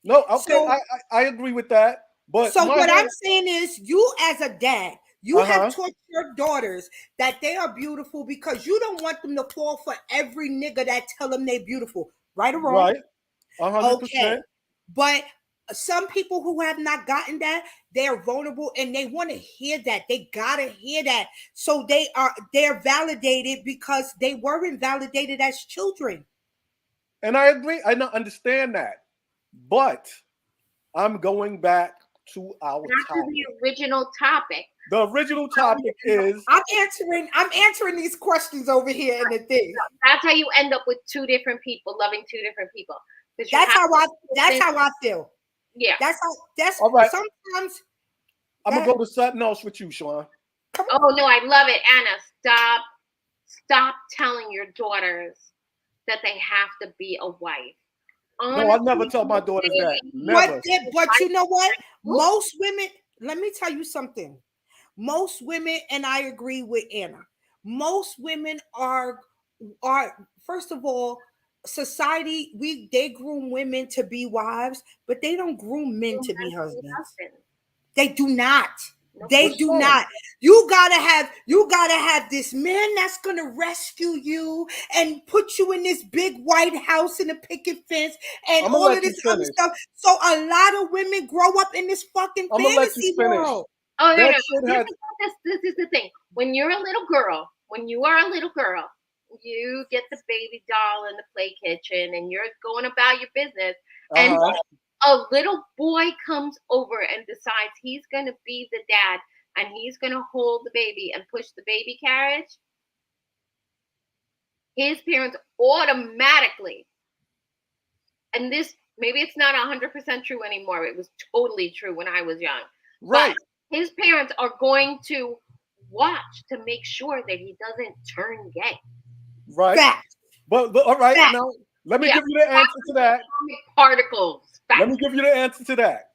No, okay, So, I agree with that. But so my what I'm whole saying is, you as a dad, you have uh-huh. taught your daughters that they are beautiful because you don't want them to fall for every nigga that tell them they're beautiful, right or wrong. Right. 100%. Okay. But some people who have not gotten that, they're vulnerable and they want to hear that. They gotta hear that. So they're validated because they weren't validated as children. And I agree. I don't understand that. But I'm going back to our Back to the topic. original topic. The original topic is I'm answering these questions over here in the thing. That's how you end up with two different people loving two different people. Because you That's have how I that's to, how I feel. yeah. That's all right. sometimes I'm gonna that go to something else with you, Sean. come on. Oh no, I love it, Anna. Stop telling your daughters that they have to be a wife. No, I Honestly, never tell my daughters that. Never. But you know what? Ooh, Most women, let me tell you something. Most women, and I agree with Anna, most women are first of all, society, they groom women to be wives, but they don't groom men to be husbands. husband. They do not. Nope. They What's do wrong? not. You gotta have this man that's gonna rescue you and put you in this big white house and a picket fence and I'm gonna all of let you this other finish. stuff. So a lot of women grow up in this fucking I'm gonna let you fantasy finish. world. Oh no, That no. shit This has is this is the thing. When you're a little girl, when you are a little girl, you get the baby doll in the play kitchen and you're going about your business, and Uh-huh. a little boy comes over and decides he's going to be the dad and he's going to hold the baby and push the baby carriage, his parents automatically, and this maybe it's not 100% true anymore, it was totally true when I was young, Right. but his parents are going to watch to make sure that he doesn't turn gay. Right. Fact. But all right, Fact. now let me Yeah. give you the answer to that. Particles. Let me give you the answer to that.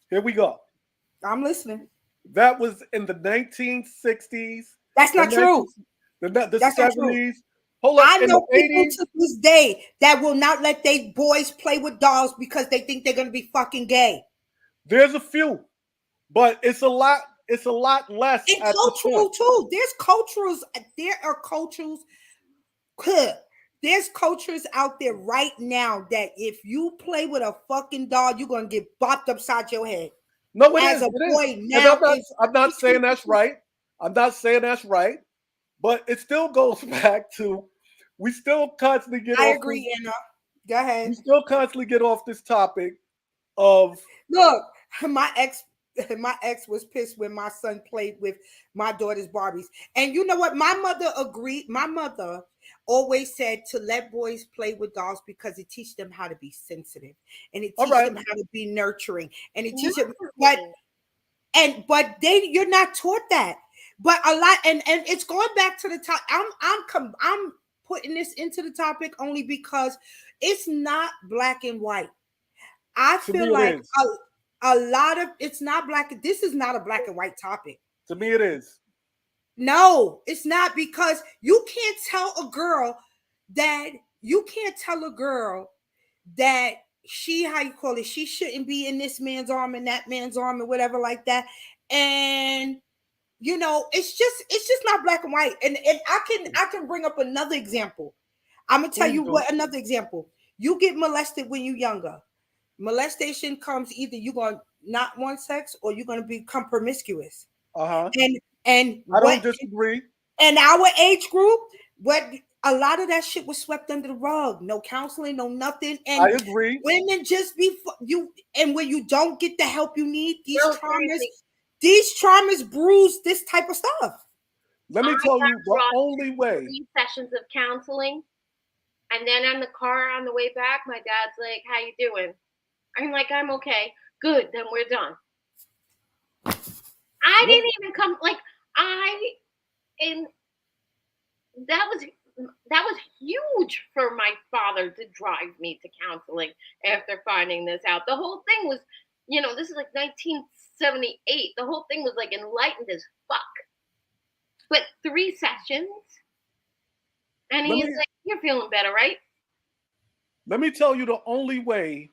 Here we go. I'm listening. That was in the 1960s. That's not true. The That's not true. 70s. Hold up, I in know the people 80s. to this day that will not let their boys play with dolls because they think they're gonna be fucking gay. There's a few, but it's a lot. It's a lot less. And At this cultural point. too. There are cultures. There's cultures out there right now that if you play with a fucking doll, you're gonna get bopped upside your head. No, it As is. a It is. boy And now, I'm not saying that's right. I'm not saying that's right. But it still goes back to we still constantly get I off. agree, Anna. Go ahead. We still constantly get off this topic of Look, my ex was pissed when my son played with my daughter's Barbies. And you know what? My mother agreed. My mother always said to let boys play with dolls because it teaches them how to be sensitive and it all teaches right. them how to be nurturing. And it teaches them, No. but you're not taught that. But a lot, and it's going back to the top. I'm putting this into the topic only because it's not black and white. I To me, feel it like is. a lot of it's not black. This is not a black and white topic. To me, it is. No, it's not, because you can't tell a girl that how you call it, she shouldn't be in this man's arm and that man's arm and whatever like that. And you know, it's just not black and white. And I can bring up another example. I'm gonna tell Please you do. what another example. You get molested when you're younger. Molestation comes either you're gonna not want sex or you're gonna become promiscuous. Uh-huh. And I what don't disagree. in our age group, what a lot of that shit was swept under the rug. No counseling, no nothing. I And agree. women just be you. And when you don't get the help you need, No, seriously. these traumas bruise this type of stuff. Let me I tell got you the brought only to way. 3 sessions of counseling, and then in the car on the way back, my dad's like, "How you doing?" I'm like, "I'm okay." Good, then we're done. I didn't even come like and that was huge for my father to drive me to counseling after finding this out. The whole thing was, this is like 1978. The whole thing was like enlightened as fuck. But 3 sessions, and Let he's me like, "You're feeling better, right?" let me tell you the only way.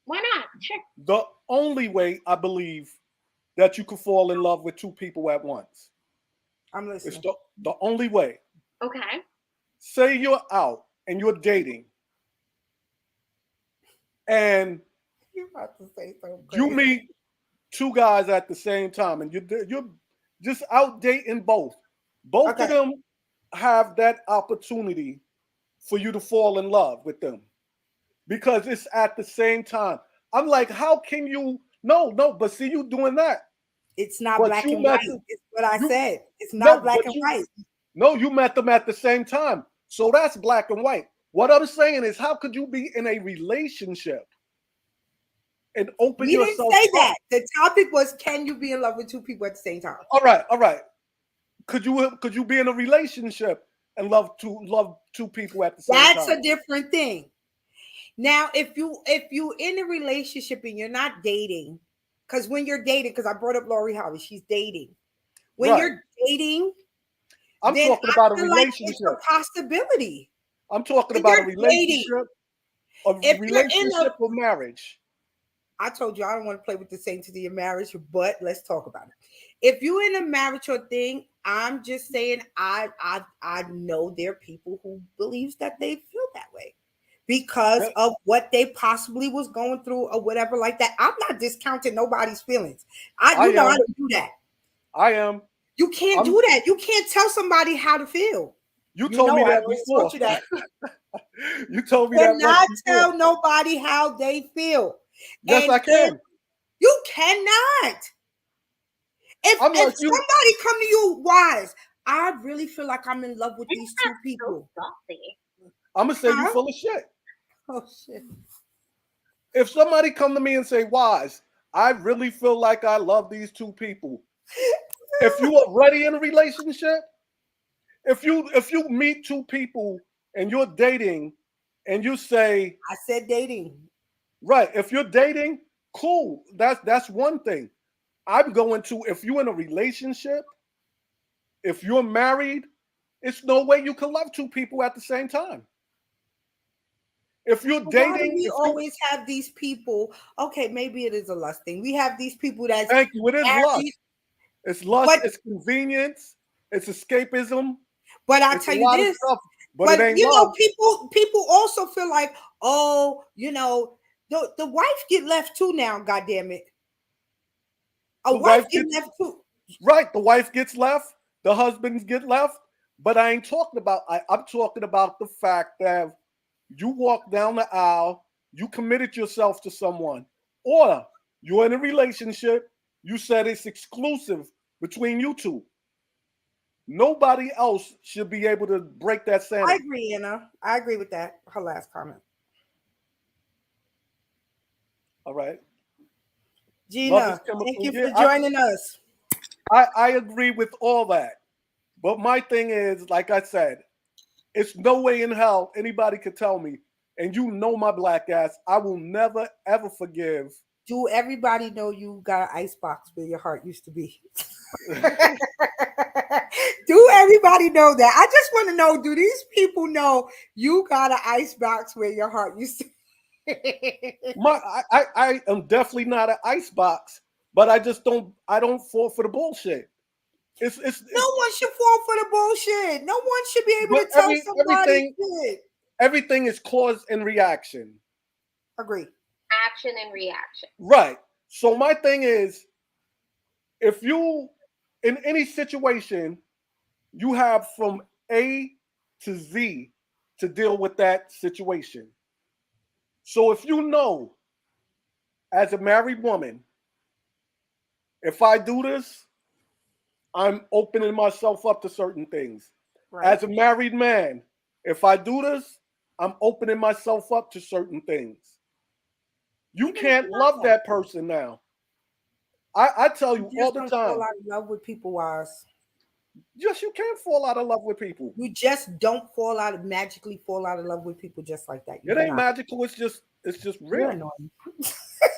Why not? Sure. The only way I believe that you can fall in love with two people at once. I'm It's listening. the only way. Okay. Say you're out and you're dating, and You're about to say something you crazy. meet two guys at the same time, and you're just out dating both. Both Okay. of them have that opportunity for you to fall in love with them because it's at the same time. I'm like, how can you? No, no, but see you doing that. It's not But black you and met white. them, It's what I you said. It's not no, black but and you white. no, you met them at the same time. So that's black and white. What I'm saying is, how could you be in a relationship and open We didn't yourself say up? that. The topic was, can you be in love with two people at the same time? All right, all right. Could you be in a relationship and love two people at the same That's time? a different thing. Now, if you in a relationship and you're not dating, because when you're dating, because I brought up Lori Harvey, she's dating. When Right. you're dating, I'm then talking I about a feel like it's relationship. a possibility. I'm talking When about a you're dating, if you're in a, relationship or marriage. I told you I don't want to play with the saints of your marriage, but let's talk about it. If you're in a marriage or thing, I'm just saying I know there are people who believes that they feel that way because That- of what they possibly was going through or whatever like that. I'm not discounting nobody's feelings. I I am. don't do that. I am. You can't I'm do that. You can't tell somebody how to feel. You You told me know, I that always before. told you that. You told me that once Cannot before. tell nobody how they feel. Yes, And I then can. you cannot. I'm If like you. somebody come to you wise, I really feel like I'm in love with these two That's so people. saucy. I'm gonna say you Huh? full of shit. Oh shit. If somebody come to me and say, "Wise, I really feel like I love these two people." If you are ready in a relationship, if you meet two people and you're dating, and you say, I said dating. right, if you're dating, cool. That's one thing. I'm going to, if you're in a relationship, if you're married, it's no way you can love two people at the same time. If you're Why do dating, we if you always have these people? Okay, maybe it is a lust thing. We have these people that's thank you, it is married, lust. It's lust, but it's convenience, it's escapism, I it's a tell you lot of this, stuff, but it but ain't love. people also feel like, oh, the wife get left too now. God damn it, a The wife wife get gets left too. right, the wife gets left, the husbands get left, but I ain't talking about I'm talking about the fact that you walk down the aisle, you committed yourself to someone, or you're in a relationship, you said it's exclusive between you two. Nobody else should be able to break that I sanity. agree, Anna. I agree with that. Her last comment. All right. Love is Gina, thank chemical. you Yeah, for joining us. I agree with all that. But my thing is, like I said, it's no way in hell anybody could tell me, and you know my black ass, I will never ever forgive. Do everybody know you got an icebox where your heart used to be? Do everybody know that? I just want to know, do these people know you got an icebox where your heart used to be? I am definitely not an icebox, but I don't fall for the bullshit. No It's one should fall for the bullshit. No one should be able but to tell somebody shit. everything is cause and reaction. Agree. Action and reaction. Right. So my thing is, if you in any situation, you have from A to Z to deal with that situation. So if you know, as a married woman, if I do this, I'm opening myself up to certain things. Right. As a married man, if I do this, I'm opening myself up to certain things. You You don't can't love love that. that person now. I tell You you all just the don't fall time, out of love with people, wise. yes, you can fall out of love with people. You just don't magically fall out of love with people just like that. You It do ain't not. magical. It's just You're real. annoying.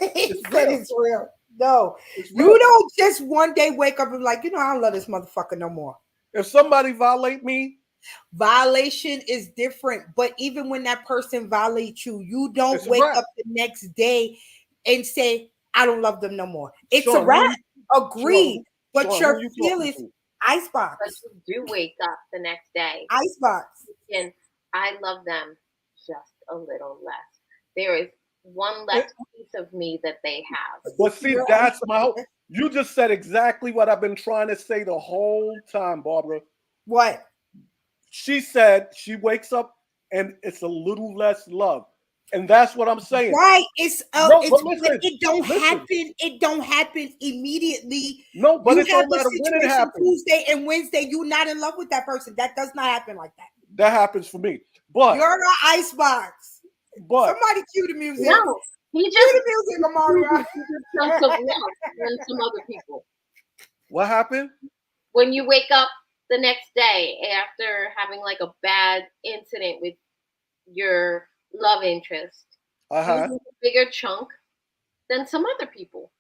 It's He said real. it's real. No, It's you real. don't just one day wake up and be like, I don't love this motherfucker no more. If somebody violate me, Violation is different, but even when that person violates you, you don't it's a wake wrap. up the next day and say, I don't love them no more. It's a Sean, who wrap. you Agreed. But Sean, who your you talking feelings, to? But icebox, you do wake up the next day icebox. and I love them just a little less. There is one Eh, less piece of me that they have. But see, You're that's my icebox. you just said exactly what I've been trying to say the whole time, Barbara. What? She said she wakes up and it's a little less love. And that's what I'm saying. Right. No, It's but but listen, it don't listen. happen. It don't happen immediately. No, but You it have don't a matter when it situation happens. Tuesday and Wednesday, you're not in love with that person. That does not happen like that. That happens for me. But You're an icebox. but Somebody cue the music. No, he Cue just the music, Amaria. bigger chunk of love than some other people. what happened? When you wake up the next day after having like a bad incident with your love interest, you Uh-huh. lose a bigger chunk than some other people.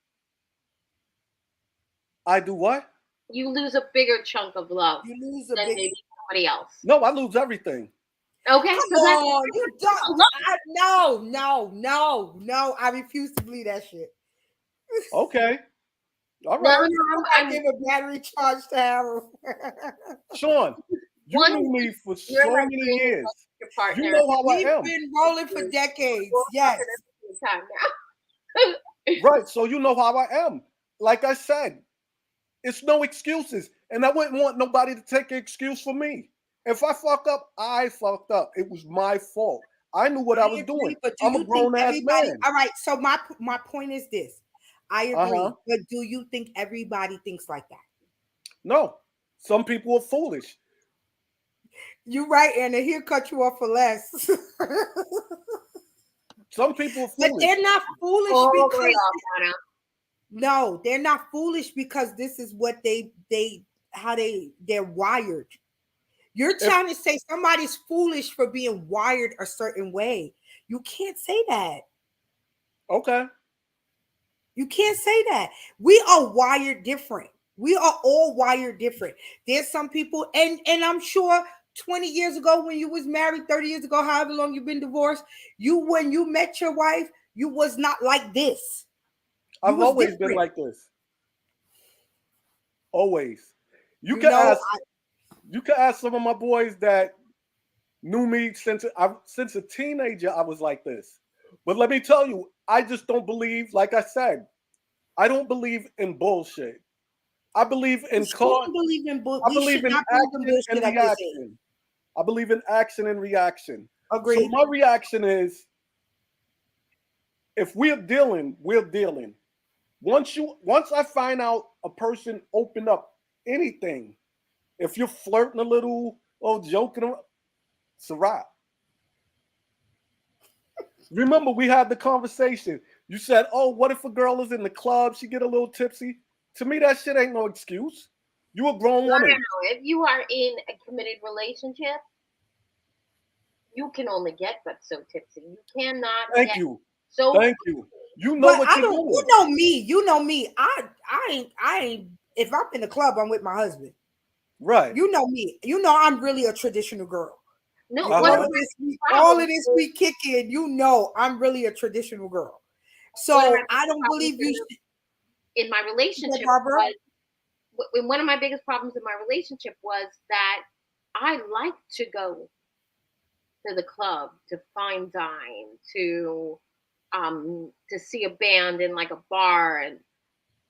I do what? You lose a bigger chunk of love You lose a than big. maybe somebody else. No, I lose everything. Okay, Come so that's on, you don't. No. I refuse to believe that shit. Okay. All no, right. no. I give a battery charge to Harold. Sean, you One, knew me for you're so like many being in love years. with your You partner. know how I We've am. been rolling for decades. We're Yes. talking at the same time now. Right. So you know how I am. Like I said, it's no excuses. And I wouldn't want nobody to take an excuse for me. If I fuck up, I fucked up. It was my fault. I knew what I I was doing. agree, but do I'm a you think grown ass everybody? man. All right. So my point is this: I Uh-huh. agree, but do you think everybody thinks like that? No. Some people are foolish. You right, and he'll cut you off for less. Some people are But foolish. they're not foolish All the way because off, Anna. no, they're not foolish because this is what they how they're wired. You're If trying to say somebody's foolish for being wired a certain way. You can't say that. okay. You can't say that. We are wired different. We are all wired different. There's some people, and I'm sure 20 years ago when you was married, 30 years ago, however long you've been divorced, you when you met your wife, you was not like this. You I've was always been different. like this. Always. You You can know, ask you can ask some of my boys that knew me since a teenager. I was like this. But let me tell you, I just don't believe, like I said, I don't believe in bullshit. I believe we in shouldn't believe in I we believe should in not believe in action and bullshit at this age. reaction. I believe in action and reaction. So Agreed. my reaction is if we're dealing, we're dealing. Once I find out a person open up anything, if you're flirting a little or joking around, it's a wrap. Remember, we had the conversation. You said, "Oh, what if a girl is in the club? She get a little tipsy." To me, that shit ain't no excuse. You a grown No, no, woman. no. If you are in a committed relationship, you can only get but so tipsy. You cannot Thank get you. so Thank you. tipsy. You know But what I you're don't. You doing. know me. You know me. I ain't. If I'm in the club, I'm with my husband. Right. You know me. You know I'm really a traditional girl. No, You one all of Uh-huh. of my this, all problems of this is we kick in. You know I'm really a traditional girl. one of my So I biggest don't problems believe you, in my relationship Barbara. was one of my biggest problems in my relationship was that I like to go to the club, to fine dine, to see a band in like a bar and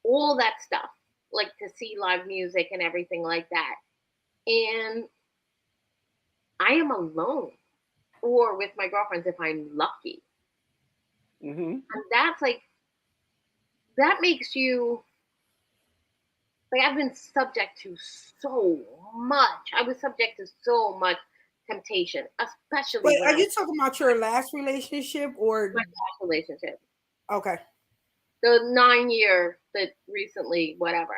all that stuff, like to see live music and everything like that. And I am alone or with my girlfriends if I'm lucky. Mm-hmm. And that's like that makes you like I've been subject to so much. I was subject to so much temptation, But especially when are I was you talking about your last relationship in or my past relationship. okay? The 9 year that recently, whatever.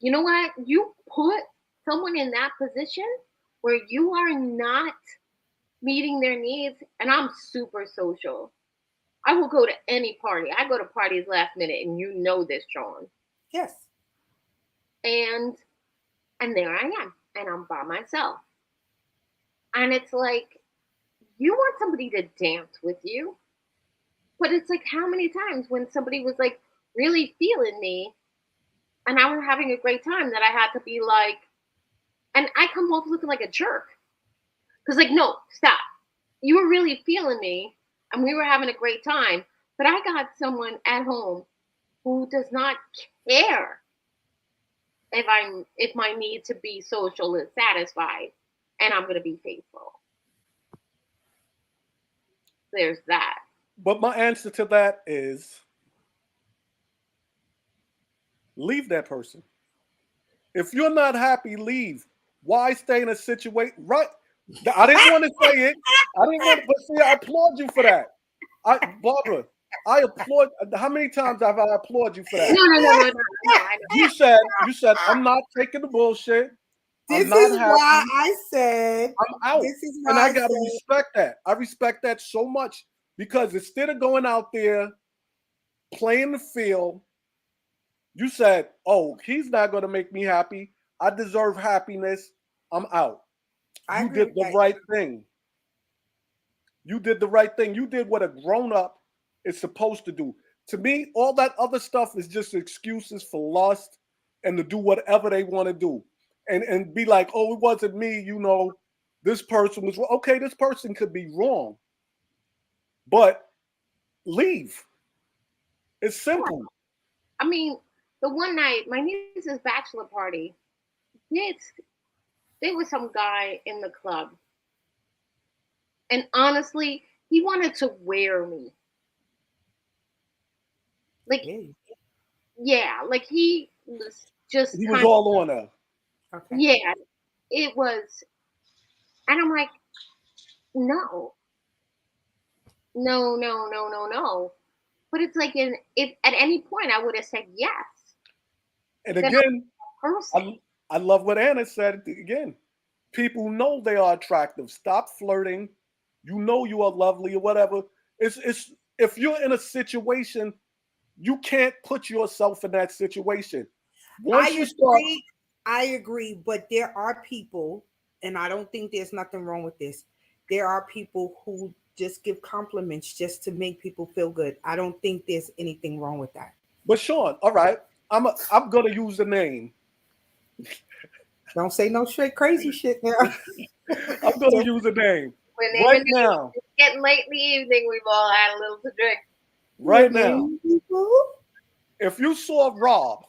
You know what? You put someone in that position where you are not meeting their needs, and I'm super social. I will go to any party. I go to parties last minute, and you know this, Sean. Yes. And there I am, and I'm by myself. And it's like you want somebody to dance with you, but it's like how many times when somebody was like really feeling me, and I was having a great time that I had to be like, and I come off looking like a jerk because like no, stop. You were really feeling me, and we were having a great time, but I got someone at home who does not care if my need to be social is satisfied, and I'm gonna be faithful. There's that. But my answer to that is leave that person. If you're not happy, leave. Why stay in a situation? Right. I didn't want to say it. I didn't want to, but see, I applaud you for that. Barbara, I applaud. How many times have I applauded you for that? No, no, no, no, no, no. I know. You said, I'm not taking the bullshit. I'm This not is why happy. I said. I'm out. This is And why I I got to said. respect that. I respect that so much because instead of going out there playing the field, you said, oh, he's not going to make me happy. I deserve happiness. I'm out. I You agree did with the that. right thing. You did the right thing. You did what a grown up is supposed to do. To me, all that other stuff is just excuses for lust and to do whatever they want to do. And be like, oh, it wasn't me, this person was wrong. Okay, this person could be wrong, but leave. It's simple. I mean, the one night, my niece's bachelor party, it's there was some guy in the club, and honestly, he wanted to wear me. Like, Hey, yeah, like he was just He was kind of, all on her. okay. yeah, it was. And I'm like, no, no, no, no, no, no. But it's like, if at any point I would have said yes, And then I'm again, a person. I love what Anna said again. People know they are attractive. Stop flirting. You know you are lovely or whatever. It's if you're in a situation, you can't put yourself in that situation. I Once you start, agree. I agree, but there are people, and I don't think there's nothing wrong with this. There are people who just give compliments just to make people feel good. I don't think there's anything wrong with that. but Sean, all right, I'm gonna use the name. Don't say no straight crazy shit now. I'm gonna use a name. We're Right naming names. now, It's getting late in the evening. We've all had a little to drink. right now, People. if you saw Rob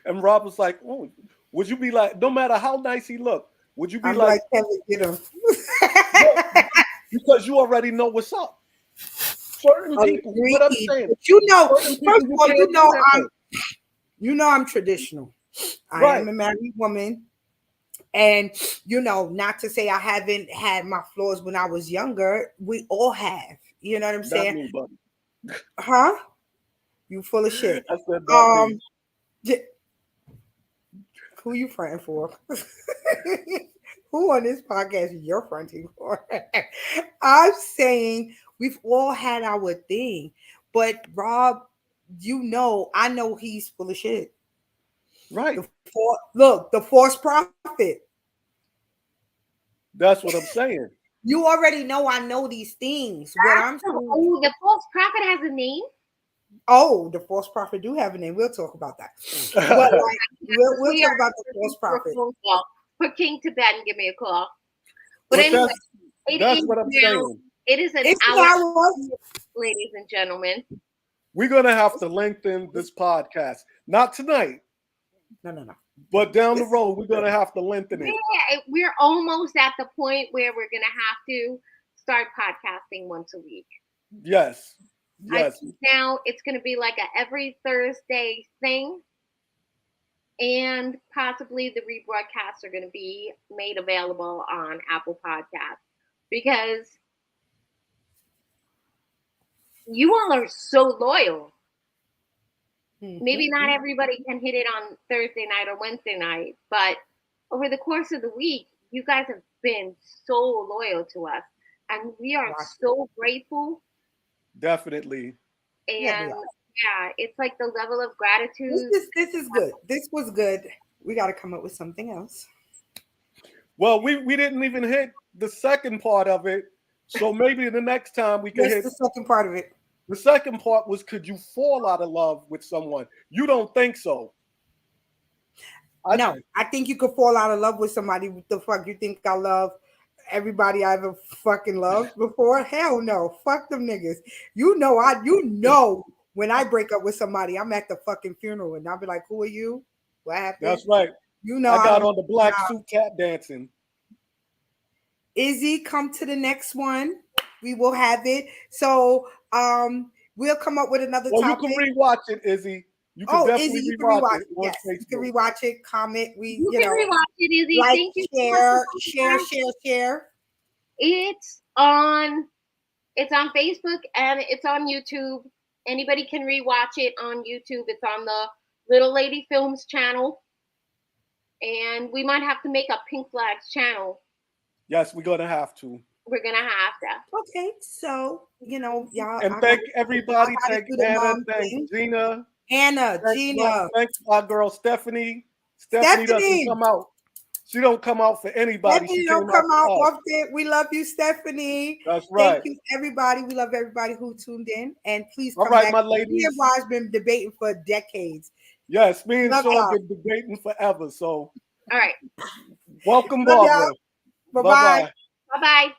and Rob was like, oh, would you be like, no matter how nice he looked, would you be I'm like, like Kevin, get him. no, because you already know what's up. Certain people, what I'm Agreed. saying, But you know, certain first people of you all, can't do that with. you know I'm traditional. I Right. am a married woman. And not to say I haven't had my flaws when I was younger. We all have. You know what I'm Not saying? me, buddy. Huh? You full of shit. I said not me. Um, j- who you fronting for? Who on this podcast you're fronting for? I'm saying we've all had our thing, but Rob, I know he's full of shit. Right. Look, the false prophet. That's what I'm saying. You already know I know these things. What I'm saying, Oh, the false prophet has a name. oh, the false prophet do have a name. We'll talk about that. But like, we'll We talk are about the false for a prophet. phone call. Put King to bed and give me a call. But But anyway, it that's is what I'm now. saying. It is an It's hour, ours. ladies and gentlemen. We're gonna have to lengthen this podcast. Not tonight, No. but down the This road, we're gonna have to lengthen it. Yeah, we're almost at the point where we're gonna have to start podcasting once a week. Yes. I Yes. think now it's gonna be like a every Thursday thing, and possibly the rebroadcasts are gonna be made available on Apple Podcasts because you all are so loyal. Maybe not everybody can hit it on Thursday night or Wednesday night, but over the course of the week, you guys have been so loyal to us, and we are so grateful. Definitely. Yeah, we And are. yeah, it's like the level of gratitude. This is good. This was good. We got to come up with something else. Well, we didn't even hit the second part of it. So maybe the next time we can What's hit the second part of it? the second part was could you fall out of love with someone? You don't think so. No, I think you could fall out of love with somebody. What the fuck? You think I love everybody I ever fucking loved before? Hell no. Fuck them niggas. You know when I break up with somebody, I'm at the fucking funeral and I'll be like, who are you? What happened? That's right. You know I I got don't on the black suit tap dancing. Izzy, come to the next one. We will have it. So we'll come up with another Well, you topic. can rewatch it, Izzy. You can definitely Izzy, you can rewatch rewatch it it. on Yes, you can Facebook. rewatch it, comment. You can rewatch it, Izzy. Like, Thank you so much. share. It's on Facebook and it's on YouTube. Anybody can rewatch it on YouTube. It's on the Little Lady Films channel. And we might have to make a Pink Flags channel. Yes, we're gonna have to. We're gonna have to. Okay, so y'all. And thank everybody. Thank Anna. Thank Gina. Gina. Thanks our girl Stephanie. Stephanie doesn't come out. She don't come out for anybody. Stephanie She don't came come out for us. often. We love you, Stephanie. That's right. Thank you, everybody. We love everybody who tuned in. And please All come right, back. my ladies. Me and Raj been debating for decades. Yes, me and Love Sean y'all. been debating forever. So All right. welcome, Love Barbara. y'all. Bye-bye. Bye-bye.